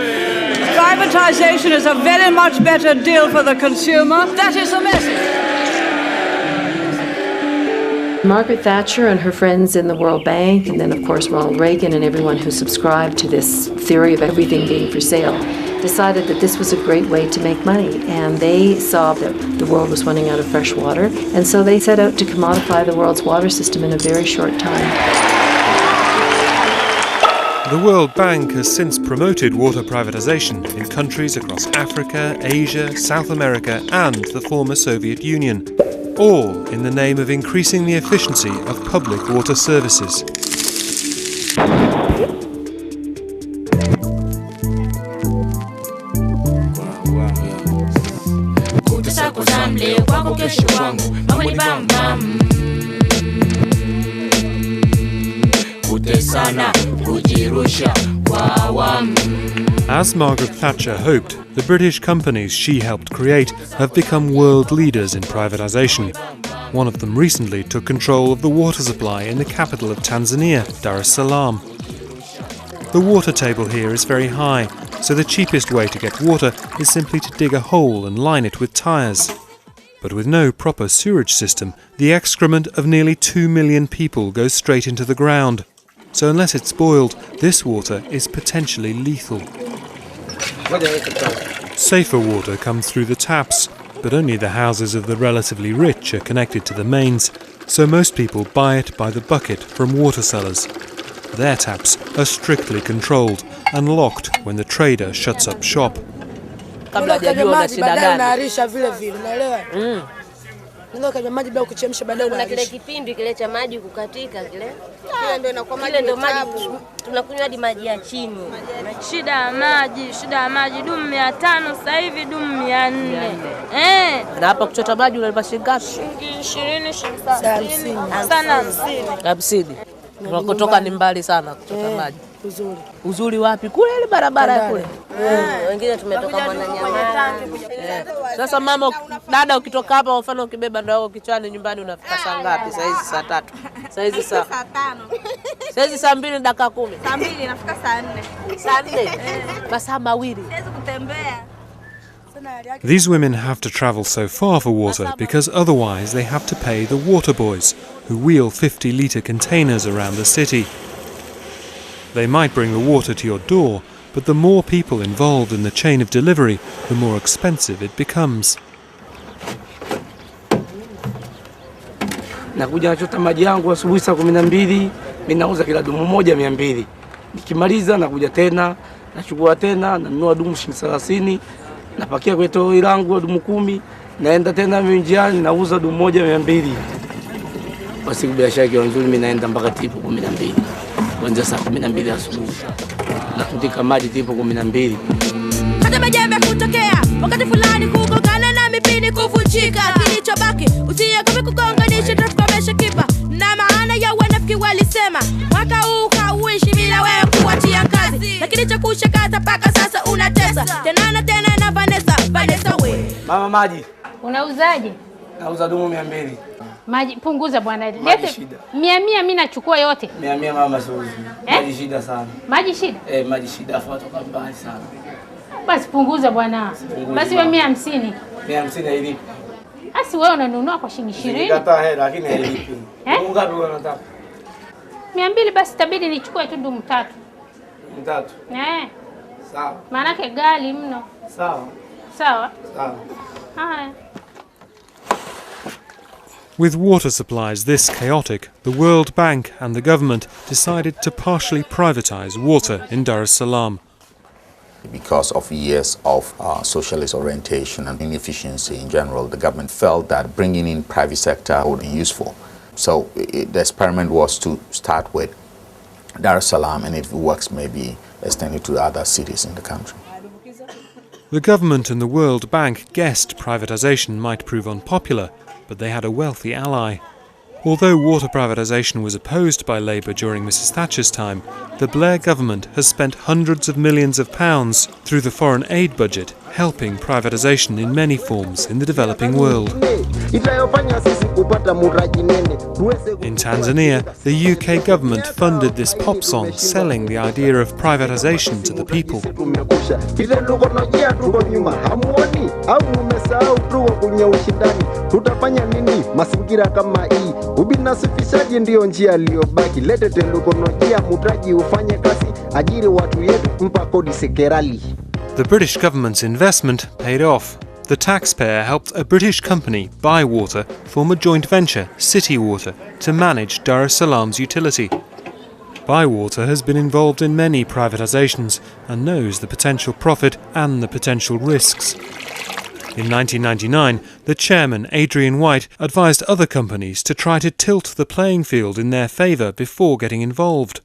Privatisation is a very much better deal for the consumer. That is the message. Margaret Thatcher and her friends in the World Bank, and then of course Ronald Reagan and everyone who subscribed to this theory of everything being for sale, decided that this was a great way to make money, and they saw that the world was running out of fresh water, and so they set out to commodify the world's water system in a very short time. The World Bank has since promoted water privatization in countries across Africa, Asia, South America and the former Soviet Union, all in the name of increasing the efficiency of public water services. As Margaret Thatcher hoped, the British companies she helped create have become world leaders in privatization. One of them recently took control of the water supply in the capital of Tanzania, Dar es Salaam. The water table here is very high, so the cheapest way to get water is simply to dig a hole and line it with tyres. But with no proper sewage system, the excrement of nearly 2 million people goes straight into the ground. So unless it's boiled, this water is potentially lethal. Safer water comes through the taps, but only the houses of the relatively rich are connected to the mains, so most people buy it by the bucket from water sellers. Their taps are strictly controlled and locked when the trader shuts up shop. Kuna kile kipindi kile cha maji kukatika kile ndio inakuwa maji tunakunywa hadi maji ya chini. Shida ya maji dumu 500 sasa hivi dumu 400. Na hapa kuchota maji unalipa shilingi ngapi? Shilingi 20 sana 50. Tunakotoka ni mbali sana kuchota maji. Uzuri wapi? Kule ile barabara kule. Wengine tumetoka Mwananyamala. Sasa mama, dada ukitoka hapa kwa mfano ukibeba ndoo yako kichwani nyumbani unafika saa ngapi? Saa hizi saa 3. Saa hizi saa 5. Saa hizi saa 2 dakika 10. Saa 2 nafika saa 4. Saa 4. Masaa mawili. Siwezi kutembea. These women have to travel so far for water because otherwise they have to pay the water boys, who wheel 50-litre containers around the city. They might bring the water to your door, but the more people involved in the chain of delivery, the more expensive it becomes. Nakuja nachota maji yangu asubuhi saa 12, mimi nauza kila dumu moja 200. Nikimaliza nakuja tena, nachukua tena, nanunua dumu shilingi 30, napakia kwenye toroli langu dumu 10, naenda tena njiani nauza dumu moja 200. Basi biashara ikiwa nzuri mimi naenda mpaka tipu 12. Kuanzia saa 12 asubuhi. Nakutika maji tipu 12. Hata majembe kutokea wakati fulani kugongana na mipini kuvunjika, kilichobaki usiogope kugonganisha traffic komesha kipa, na maana ya wanafiki walisema mwaka huu hauishi bila wewe kuachia kazi, lakini cha kushakata paka sasa unatesa tena na tena na Vanessa we. Mama maji. Unauzaje? Nauza dumu 200. Maji punguza bwana. Lete 100 mimi nachukua yote. 100 mama siuzi. Maji shida sana. Maji shida? Maji shida afa toka mbali sana. Basi punguza bwana. Basi wewe 150. 150 hailipi. Basi wewe unanunua kwa shilingi 20. Nikata hela lakini hailipi. Mungu ngapi unataka? 200 basi tabidi nichukue tu dumu 3. Dumu 3. Sawa. Maana yake gali mno. Sawa. Sawa. Sawa. Haya. With water supplies this chaotic, the World Bank and the government decided to partially privatise water in Dar es Salaam. Because of years of socialist orientation and inefficiency in general, the government felt that bringing in private sector would be useful. So the experiment was to start with Dar es Salaam, and if it works, maybe extend it to other cities in the country. The government and the World Bank guessed privatisation might prove unpopular, but they had a wealthy ally. Although water privatisation was opposed by Labour during Mrs Thatcher's time, the Blair government has spent hundreds of millions of pounds through the foreign aid budget helping privatisation in many forms in the developing world. In Tanzania, the UK government funded this pop song selling the idea of privatisation to the people. The British government's investment paid off. The taxpayer helped a British company, Bywater, form a joint venture, City Water, to manage Dar es Salaam's utility. Bywater has been involved in many privatisations and knows the potential profit and the potential risks. In 1999, the chairman, Adrian White, advised other companies to try to tilt the playing field in their favour before getting involved.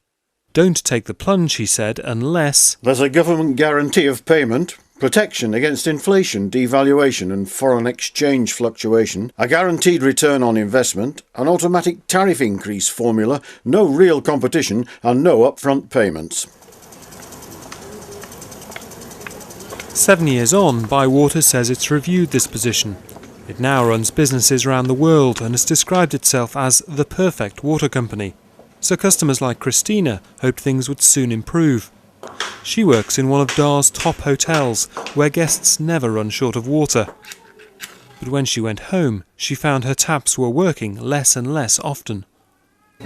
Don't take the plunge, he said, unless there's a government guarantee of payment, protection against inflation, devaluation and foreign exchange fluctuation, a guaranteed return on investment, an automatic tariff increase formula, no real competition and no upfront payments. 7 years on, Bywater says it's reviewed this position. It now runs businesses around the world and has described itself as the perfect water company. So customers like Christina hoped things would soon improve. She works in one of Dar's top hotels, where guests never run short of water. But when she went home, she found her taps were working less and less often.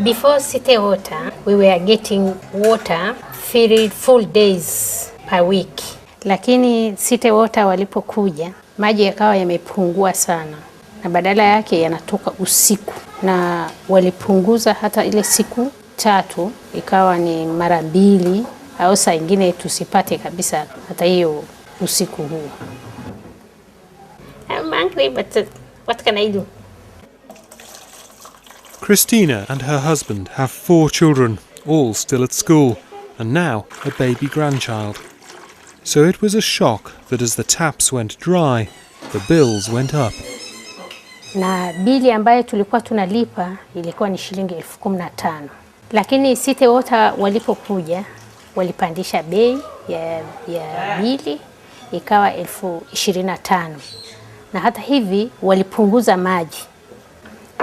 Before City Water, we were getting water 3 full days per week. Lakini City Water walipokuja, maji yakawa yamepungua sana. Na badala yake yanatoka usiku. Na walipunguza hata ile siku 3 ikawa ni mara 2 au saa ingine tusipate kabisa hata hiyo usiku huu. I'm angry, but what can I do? Christina and her husband have 4 children, all still at school, and now a baby grandchild. So it was a shock that as the taps went dry, the bills went up. Na bili ambayo tulikuwa tunalipa ilikuwa ni shilingi 15,000. Lakini City Water walipokuja walipandisha bei ya bili ikawa 25,000. Na hata hivi walipunguza maji.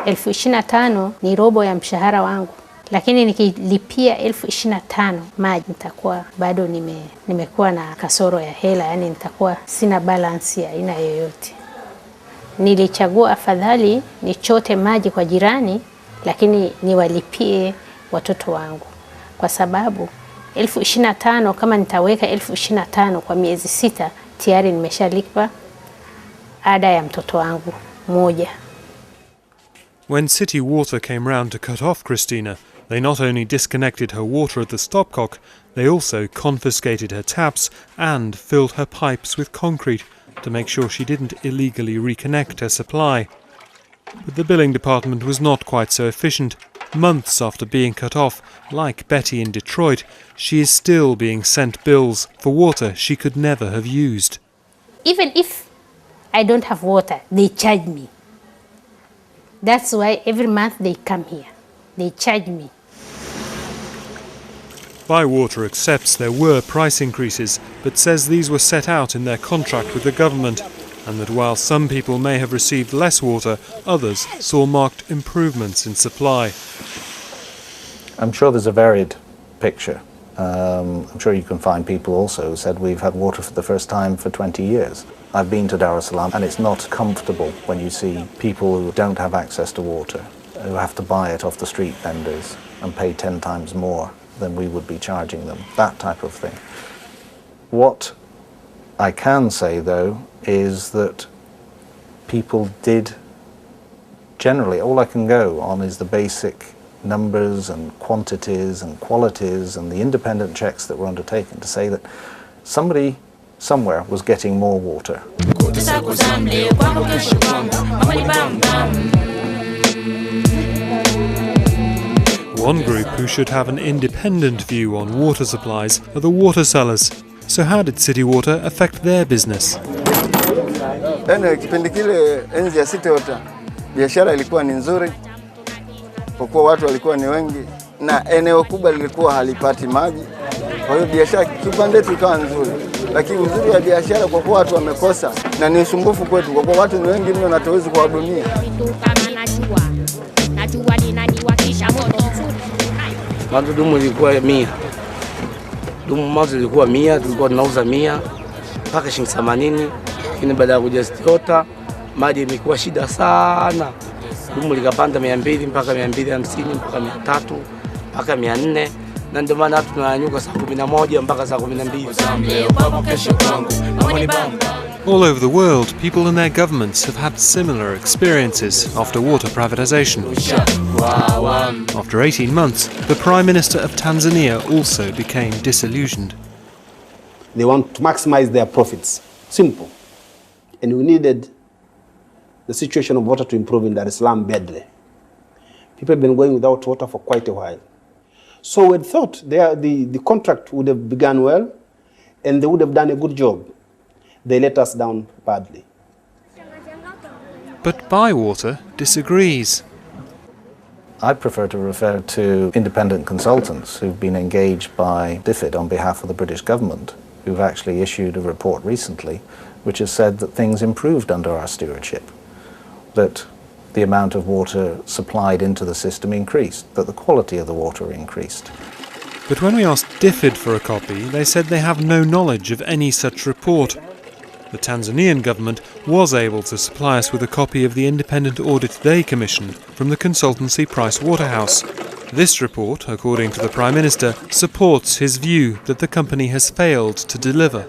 25,000 ni robo ya mshahara wangu. Lakini nikilipia 25,000 maji nitakuwa bado nimekuwa na kasoro ya hela, yani nitakuwa sina balance ya aina yoyote. Nilichagua afadhali nichote maji kwa jirani, lakini niwalipie watoto wangu. Kwa sababu 25,000 kama nitaweka 25,000 kwa miezi 6, tayari nimeshalipa ada ya mtoto wangu moja. When City Water came round to cut off Christina, they not only disconnected her water at the stopcock, they also confiscated her taps and filled her pipes with concrete to make sure she didn't illegally reconnect her supply. But the billing department was not quite so efficient. Months after being cut off, like Betty in Detroit, she is still being sent bills for water she could never have used. Even if I don't have water, they charge me. That's why every month they come here. They charge me. Bywater accepts there were price increases, but says these were set out in their contract with the government, and that while some people may have received less water, others saw marked improvements in supply. I'm sure there's a varied picture. I'm sure you can find people also who said we've had water for the first time for 20 years. I've been to Dar es Salaam and it's not comfortable when you see people who don't have access to water, who have to buy it off the street vendors and pay 10 times more than we would be charging them, that type of thing. What I can say though is that people did generally all I can go on is the basic numbers and quantities and qualities and the independent checks that were undertaken to say that somebody somewhere was getting more water. One group who should have an independent view on water supplies are the water sellers. So how did city water affect their business? Kipindi kile enzi ya city water biashara ilikuwa ni nzuri kwa kuwa watu walikuwa ni wengi na eneo kubwa lilikuwa halipati maji. Kwa hiyo biashara kipande chetu ikawa nzuri. Lakini uzuri wa biashara kwa kuwa watu wamekosa na ni usumbufu kwetu kwa kuwa watu ni wengi mno na hatuwezi kuwahudumia. Mwanzo dumu ilikuwa 100. Dumu mwanzo ilikuwa 100, tulikuwa tunauza 100 mpaka shilingi 80. Lakini baada ya kuja city water maji imekuwa shida sana. Dumu likapanda 200 mpaka 250 mpaka 300 mpaka 400. Na ndio maana tunanyuka saa 11 mpaka saa 12. All over the world, people and their governments have had similar experiences after water privatization. After 18 months, the Prime Minister of Tanzania also became disillusioned. They want to maximize their profits. Simple. And we needed the situation of water to improve in Dar es Salaam badly. People have been going without water for quite a while. So we thought the contract would have begun well and they would have done a good job. They let us down badly. But Bywater disagrees. I prefer to refer to independent consultants who've been engaged by DFID on behalf of the British government, who've actually issued a report recently which has said that things improved under our stewardship, that the amount of water supplied into the system increased, that the quality of the water increased. But when we asked DFID for a copy, they said they have no knowledge of any such report. The Tanzanian government was able to supply us with a copy of the independent audit they commissioned from the consultancy Pricewaterhouse. This report, according to the Prime Minister, supports his view that the company has failed to deliver.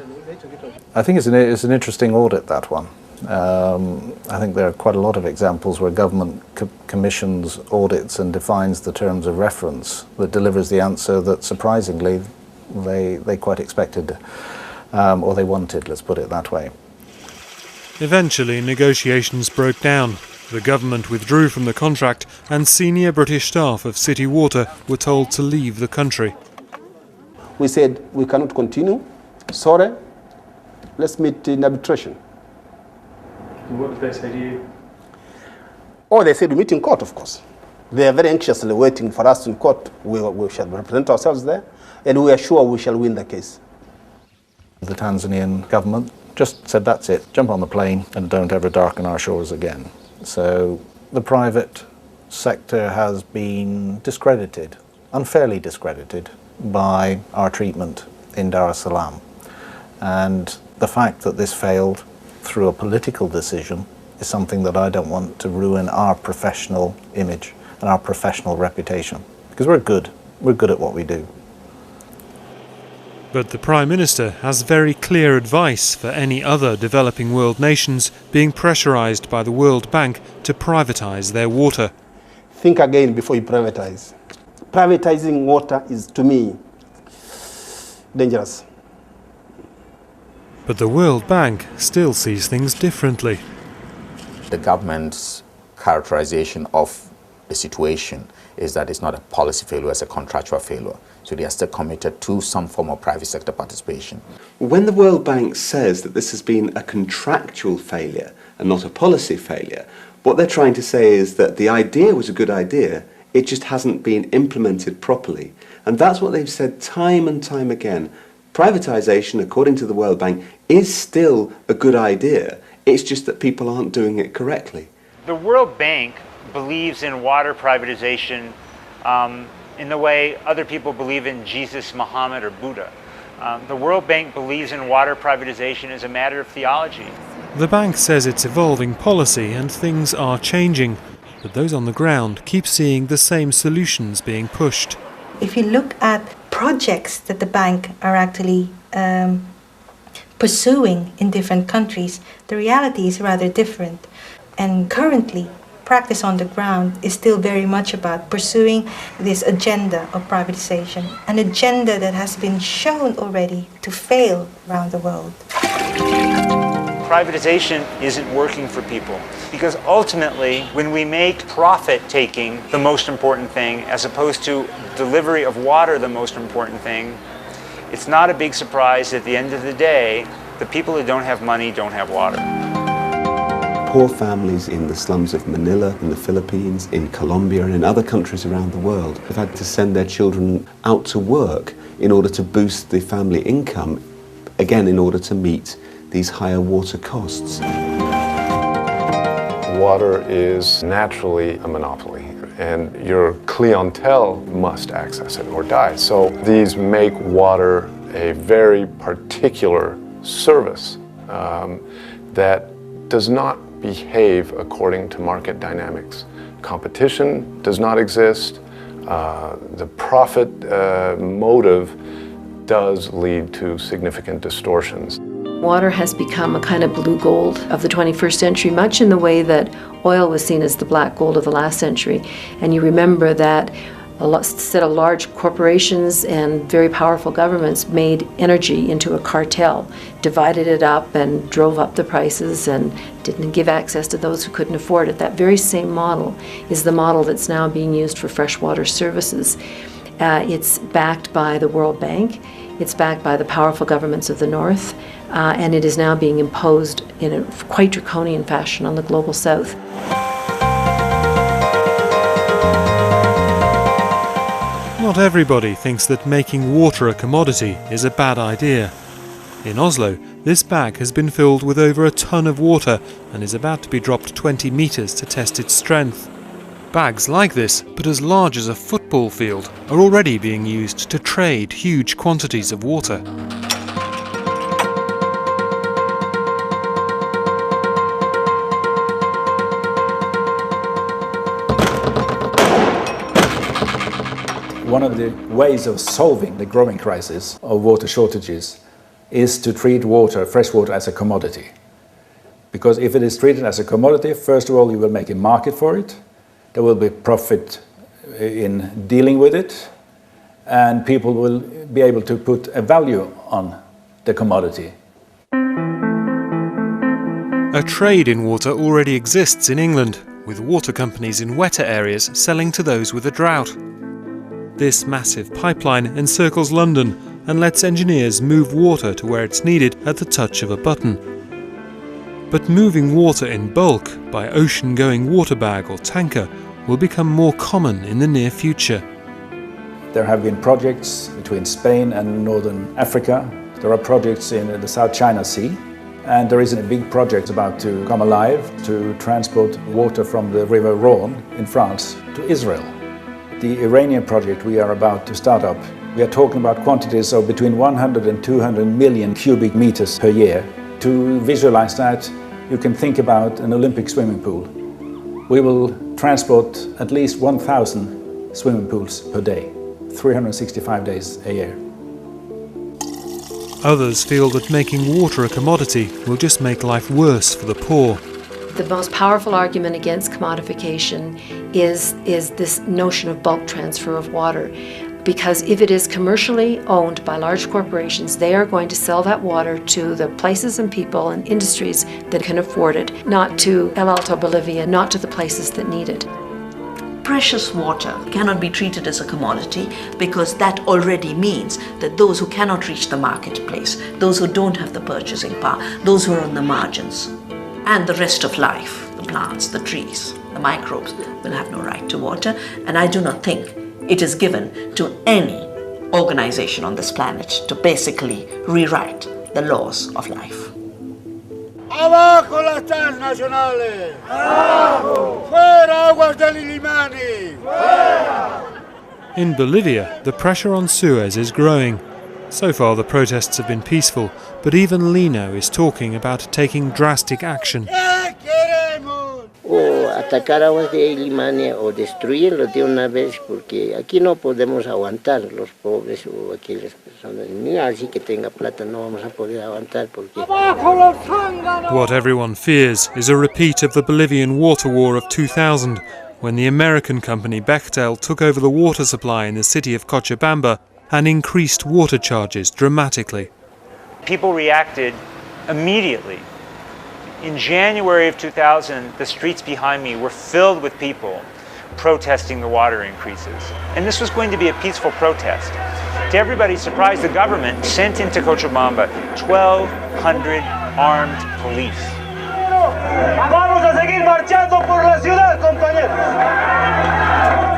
I think it's an interesting audit, that one. I think there are quite a lot of examples where government commissions audits and defines the terms of reference that delivers the answer that surprisingly they quite expected, or they wanted, let's put it that way. Eventually, negotiations broke down. The government withdrew from the contract and senior British staff of City Water were told to leave the country. We said, we cannot continue. Sorry, let's meet in arbitration. What did they say to you? Oh, they said we meet in court, of course. They are very anxiously waiting for us in court. We shall represent ourselves there, and we are sure we shall win the case. The Tanzanian government just said, that's it, jump on the plane and don't ever darken our shores again. So the private sector has been discredited, unfairly discredited, by our treatment in Dar es Salaam. And the fact that this failed through a political decision is something that I don't want to ruin our professional image and our professional reputation. Because we're good at what we do. But the Prime Minister has very clear advice for any other developing world nations being pressurised by the World Bank to privatise their water. Think again before you privatize. Privatizing water is, to me, dangerous. But the World Bank still sees things differently. The government's characterization of the situation is that it's not a policy failure, it's a contractual failure. So they are still committed to some form of private sector participation. When the World Bank says that this has been a contractual failure and not a policy failure, what they're trying to say is that the idea was a good idea, it just hasn't been implemented properly. And that's what they've said time and time again. Privatization, according to the World Bank, is still a good idea. It's just that people aren't doing it correctly. The World Bank believes in water privatization in the way other people believe in Jesus, Muhammad, or Buddha. The World Bank believes in water privatization as a matter of theology. The bank says it's evolving policy and things are changing, but those on the ground keep seeing the same solutions being pushed. If you look at projects that the bank are actually pursuing in different countries, the reality is rather different. And currently, practice on the ground is still very much about pursuing this agenda of privatization, an agenda that has been shown already to fail around the world. Privatization isn't working for people because ultimately when we make profit-taking the most important thing as opposed to delivery of water the most important thing, it's not a big surprise that at the end of the day, the people who don't have money don't have water. Poor families in the slums of Manila, in the Philippines, in Colombia and in other countries around the world have had to send their children out to work in order to boost the family income, again in order to meet these higher water costs. Water is naturally a monopoly, and your clientele must access it or die. So these make water a very particular service that does not behave according to market dynamics. Competition does not exist. The profit motive does lead to significant distortions. Water has become a kind of blue gold of the 21st century, much in the way that oil was seen as the black gold of the last century. And you remember that a set of large corporations and very powerful governments made energy into a cartel, divided it up and drove up the prices and didn't give access to those who couldn't afford it. That very same model is the model that's now being used for freshwater services. It's backed by the World Bank, it's backed by the powerful governments of the North, and it is now being imposed in a quite draconian fashion on the global South. Not everybody thinks that making water a commodity is a bad idea. In Oslo, this bag has been filled with over a ton of water and is about to be dropped 20 meters to test its strength. Bags like this, but as large as a football field, are already being used to trade huge quantities of water. One of the ways of solving the growing crisis of water shortages is to treat water, fresh water, as a commodity. Because if it is treated as a commodity, first of all, you will make a market for it. There will be profit in dealing with it, and people will be able to put a value on the commodity. A trade in water already exists in England, with water companies in wetter areas selling to those with a drought. This massive pipeline encircles London and lets engineers move water to where it's needed at the touch of a button. But moving water in bulk by ocean-going water bag or tanker will become more common in the near future. There have been projects between Spain and northern Africa. There are projects in the South China Sea. And there is a big project about to come alive to transport water from the River Rhône in France to Israel. The Iranian project we are about to start up, we are talking about quantities of between 100 and 200 million cubic meters per year. To visualize that, you can think about an Olympic swimming pool. We will transport at least 1,000 swimming pools per day, 365 days a year. Others feel that making water a commodity will just make life worse for the poor. The most powerful argument against commodification is this notion of bulk transfer of water. Because if it is commercially owned by large corporations, they are going to sell that water to the places and people and industries that can afford it, not to El Alto Bolivia, not to the places that need it. Precious water cannot be treated as a commodity because that already means that those who cannot reach the marketplace, those who don't have the purchasing power, those who are on the margins, and the rest of life, the plants, the trees, the microbes, will have no right to water. And I do not think it is given to any organization on this planet to basically rewrite the laws of life. Abajo las transnacionales! Abajo! Fuera aguas del Illimani! Fuera! In Bolivia, the pressure on Suez is growing. So far the protests have been peaceful, but even Lino is talking about taking drastic action. o atacar aguas de Limania o destruirlos de una vez, porque aquí no podemos aguantar los pobres o aquellas personas, ni así que tenga plata no vamos a poder aguantar porque... What everyone fears is a repeat of the Bolivian water war of 2000, when the American company Bechtel took over the water supply in the city of Cochabamba and increased water charges dramatically. People reacted immediately. In January of 2000, the streets behind me were filled with people protesting the water increases. And this was going to be a peaceful protest. To everybody's surprise, the government sent into Cochabamba 1,200 armed police. Vamos a seguir marchando por la ciudad, compañeros.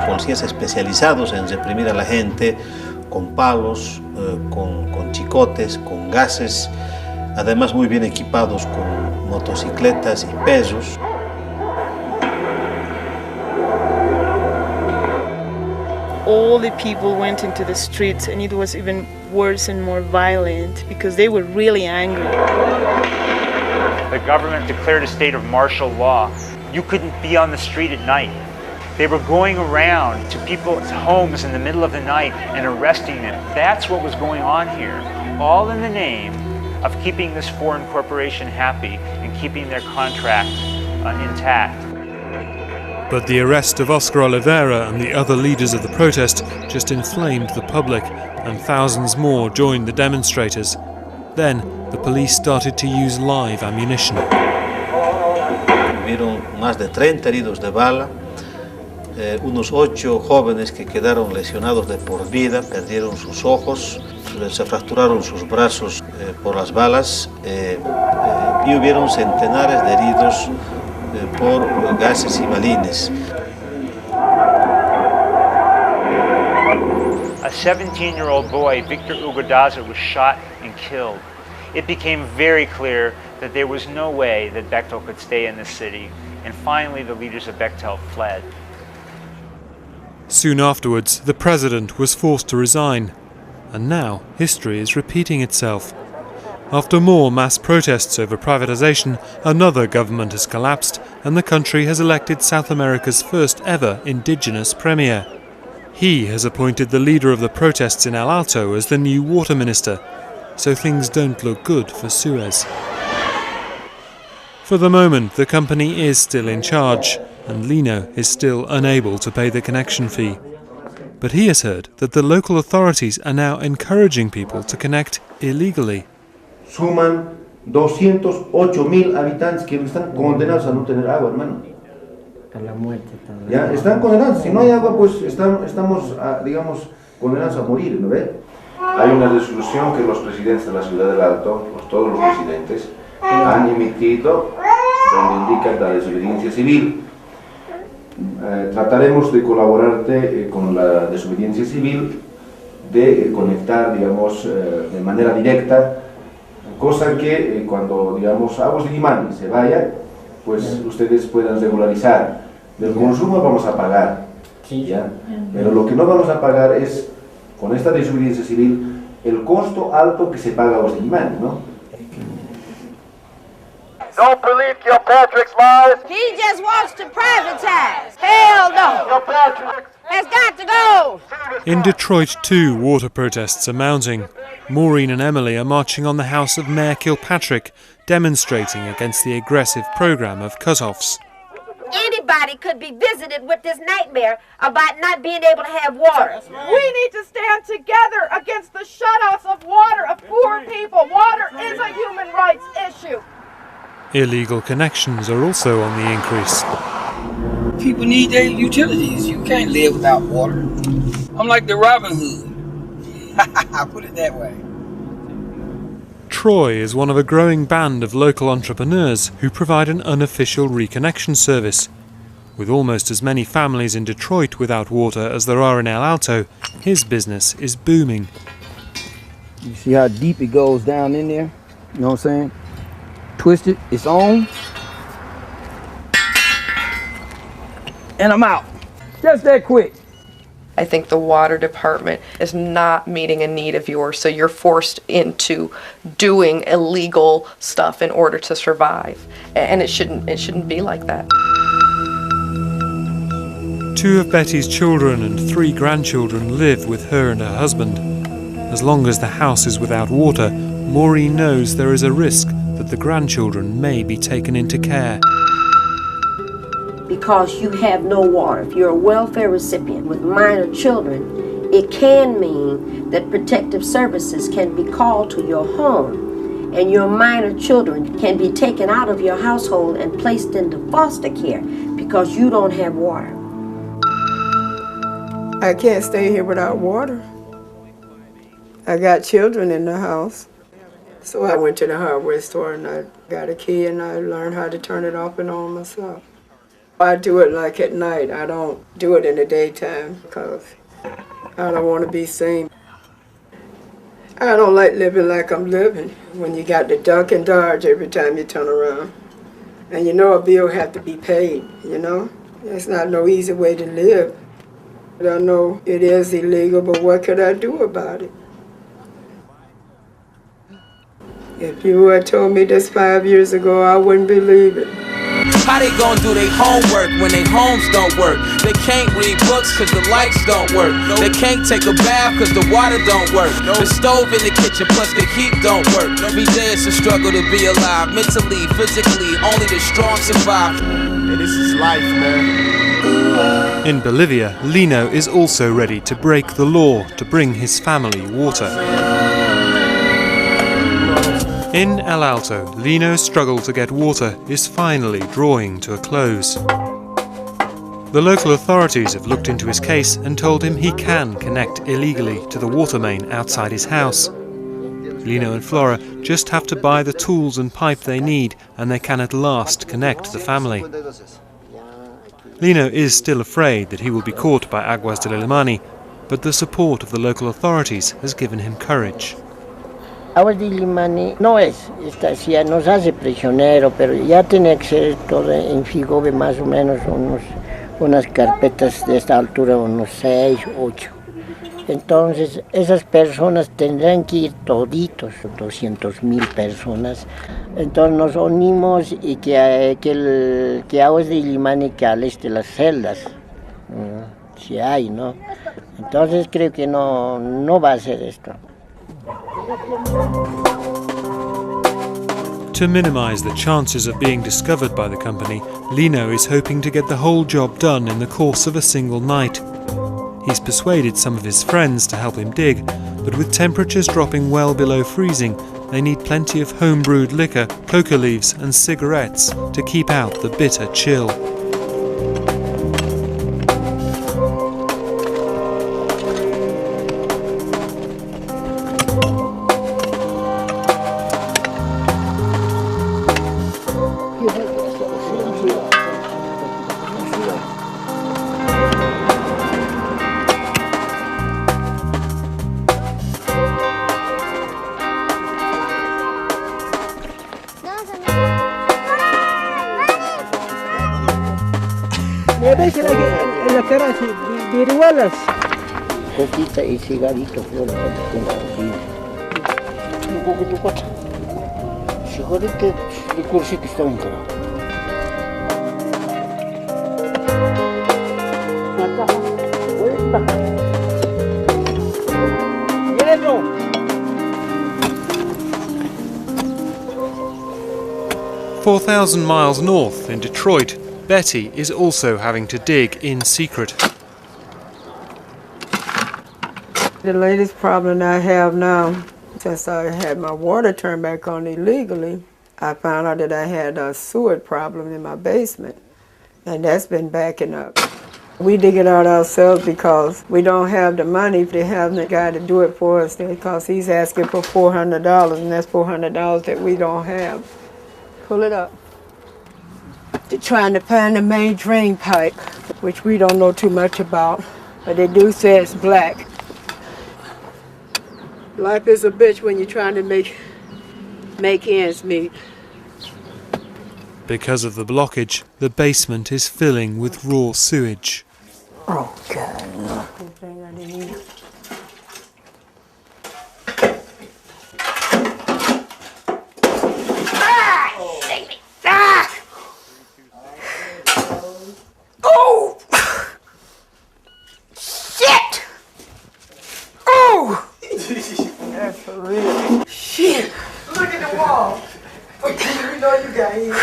Policías especializados en reprimir a la gente con palos, con chicotes, con gases, además muy bien equipados con motocicletas y pesos. All the people went into the streets, and it was even worse and more violent because they were really angry. The government declared a state of martial law. You couldn't be on the street at night. They were going around to people's homes in the middle of the night and arresting them. That's what was going on here, all in the name of keeping this foreign corporation happy and keeping their contracts intact. But the arrest of Oscar Oliveira and the other leaders of the protest just inflamed the public, and thousands more joined the demonstrators. Then the police started to use live ammunition. Hubieron más de 30 heridos de bala, unos 8 jóvenes que quedaron lesionados de por vida, perdieron sus ojos, se fracturaron sus brazos por las balas y hubieron centenares de heridos por gases y balines. A 17-year-old boy, Victor Ugodaza, was shot and killed. It became very clear that there was no way that Bechtel could stay in the city, and finally the leaders of Bechtel fled. Soon afterwards, the president was forced to resign, and now history is repeating itself. After more mass protests over privatization, another government has collapsed, and the country has elected South America's first ever indigenous premier. He has appointed the leader of the protests in El Alto as the new water minister, so things don't look good for Suez. For the moment, the company is still in charge, and Lino is still unable to pay the connection fee. But he has heard that the local authorities are now encouraging people to connect illegally. Suman 208,000 habitantes que están condenados a no tener agua, hermano. A la muerte también. Ya, están condenados. Si no hay agua, pues estamos, digamos, condenados a morir, ¿no ve? Hay una resolución que los presidentes de la ciudad del Alto, todos los presidentes, han emitido, donde indican la desobediencia civil. Trataremos de colaborarte con la desobediencia civil, de conectar, digamos, de manera directa, cosa que cuando, digamos, Aguas de Limani se vaya, pues ustedes puedan regularizar. Del consumo vamos a pagar, ¿ya? Pero lo que no vamos a pagar es, con esta desobediencia civil, el costo alto que se paga a Aguas de Limani, ¿no? Don't believe Kilpatrick's lies. He just wants to privatize. Hell no. Kilpatrick has got to go. In Detroit too, water protests are mounting. Maureen and Emily are marching on the house of Mayor Kilpatrick, demonstrating against the aggressive program of cut-offs. Anybody could be visited with this nightmare about not being able to have water. We need to stand together against the shutoffs of water of poor people. Water is a human rights issue. Illegal connections are also on the increase. People need their utilities. You can't live without water. I'm like the Robin Hood. I put it that way. Troy is one of a growing band of local entrepreneurs who provide an unofficial reconnection service. With almost as many families in Detroit without water as there are in El Alto, his business is booming. You see how deep it goes down in there? You know what I'm saying? Twist it, it's on. And I'm out. Just that quick. I think the water department is not meeting a need of yours, so you're forced into doing illegal stuff in order to survive. And it shouldn't be like that. 2 of Betty's children and 3 grandchildren live with her and her husband. As long as the house is without water, Maureen knows there is a risk that the grandchildren may be taken into care. Because you have no water, if you're a welfare recipient with minor children, it can mean that protective services can be called to your home and your minor children can be taken out of your household and placed into foster care because you don't have water. I can't stay here without water. I got children in the house. So I went to the hardware store and I got a key and I learned how to turn it off and on myself. I do it like at night. I don't do it in the daytime because I don't want to be seen. I don't like living like I'm living when you got to duck and dodge every time you turn around. And you know a bill has to be paid, you know? It's not no easy way to live. I know it is illegal, but what could I do about it? If you had told me this 5 years ago, I wouldn't believe it. How they gonna do their homework when their homes don't work? They can't read books cause the lights don't work. They can't take a bath cause the water don't work. The stove in the kitchen plus the heat don't work. Every day it's a struggle to be alive. Mentally, physically, only the strong survive. Hey, this is life, man. In Bolivia, Lino is also ready to break the law to bring his family water. In El Alto, Lino's struggle to get water is finally drawing to a close. The local authorities have looked into his case and told him he can connect illegally to the water main outside his house. Lino and Flora just have to buy the tools and pipe they need and they can at last connect the family. Lino is still afraid that he will be caught by Aguas del Illimani, but the support of the local authorities has given him courage. Aguas del Illimani no es, nos hace prisionero, pero ya tiene que ser todo en Figove más o menos unas carpetas de esta altura, unos 6, 8. Entonces, esas personas tendrán que ir toditos, 200,000 personas. Entonces nos unimos y que Aguas del Illimani que aliste las celdas, si hay, ¿no? Entonces creo que no va a ser esto. To minimize the chances of being discovered by the company, Lino is hoping to get the whole job done in the course of a single night. He's persuaded some of his friends to help him dig, but with temperatures dropping well below freezing, they need plenty of home-brewed liquor, coca leaves and cigarettes to keep out the bitter chill. Coquita y cigarrito, Flora, un poquito de cuota. Cigarrito, el cursito está un carajo. ¡Hielo! 4,000 miles north in Detroit, Betty is also having to dig in secret. The latest problem I have now, since I had my water turned back on illegally, I found out that I had a sewage problem in my basement, and that's been backing up. We dig it out ourselves because we don't have the money to have the guy to do it for us because he's asking for $400, and that's $400 that we don't have. Pull it up. They're trying to find the main drain pipe, which we don't know too much about, but they do say it's black. Life is a bitch when you're trying to make ends meet. Because of the blockage, the basement is filling with raw sewage. Oh, God. Really? Shit! Look at the wall! You know you got here.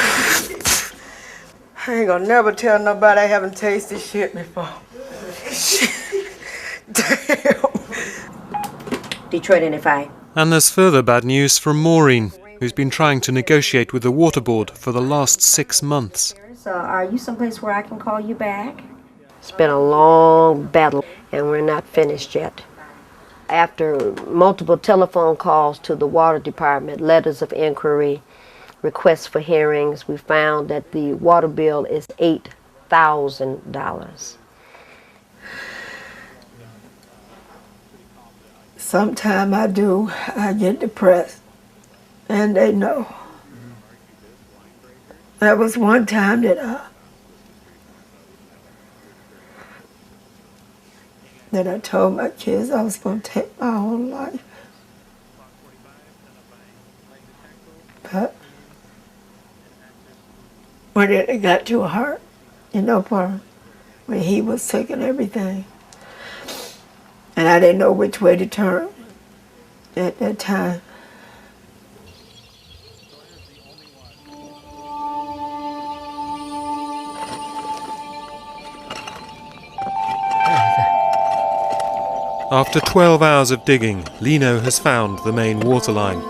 I ain't gonna never tell nobody I haven't tasted shit before. Damn. Detroit NFI. And there's further bad news from Maureen, who's been trying to negotiate with the water board for the last 6 months. So are you someplace where I can call you back? It's been a long battle, and we're not finished yet. After multiple telephone calls to the water department, letters of inquiry, requests for hearings, we found that the water bill is $8,000. Sometime I get depressed, and they know. There was one time that I told my kids I was going to take my own life. But when it got too hard, when he was taking everything, and I didn't know which way to turn at that time. After 12 hours of digging, Lino has found the main waterline.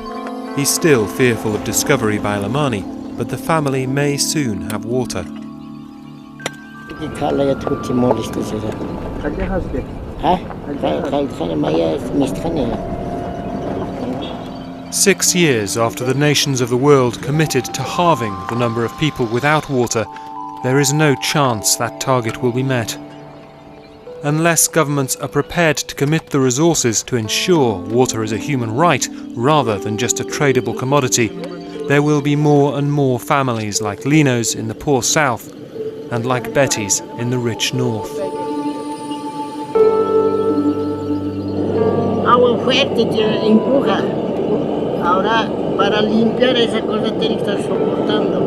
He's still fearful of discovery by Lamani, but the family may soon have water. 6 years after the nations of the world committed to halving the number of people without water, there is no chance that target will be met. Unless governments are prepared to commit the resources to ensure water is a human right rather than just a tradable commodity, there will be more and more families like Lino's in the poor south and like Betty's in the rich north. Agua fuerte te empuja. Ahora, para limpiar esa cosa tienes que estar soportando.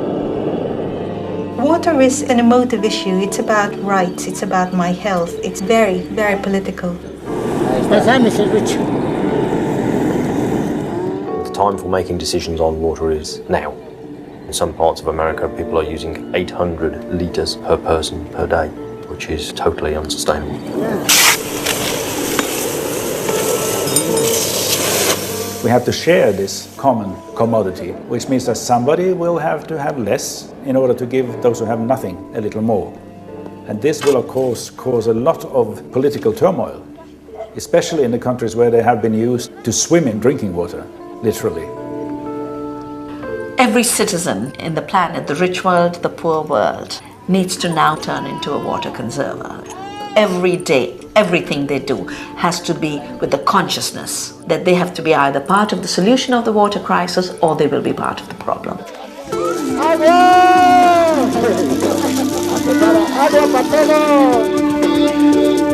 Water is an emotive issue. It's about rights. It's about my health. It's very, very political. The time for making decisions on water is now. In some parts of America, people are using 800 litres per person per day, which is totally unsustainable. We have to share this common commodity, which means that somebody will have to have less in order to give those who have nothing a little more. And this will, of course, cause a lot of political turmoil, especially in the countries where they have been used to swim in drinking water, literally. Every citizen in the planet, the rich world, the poor world, needs to now turn into a water conserver. Every day, everything they do has to be with the consciousness that they have to be either part of the solution of the water crisis or they will be part of the problem. ¡Agua! ¡Agua para todos!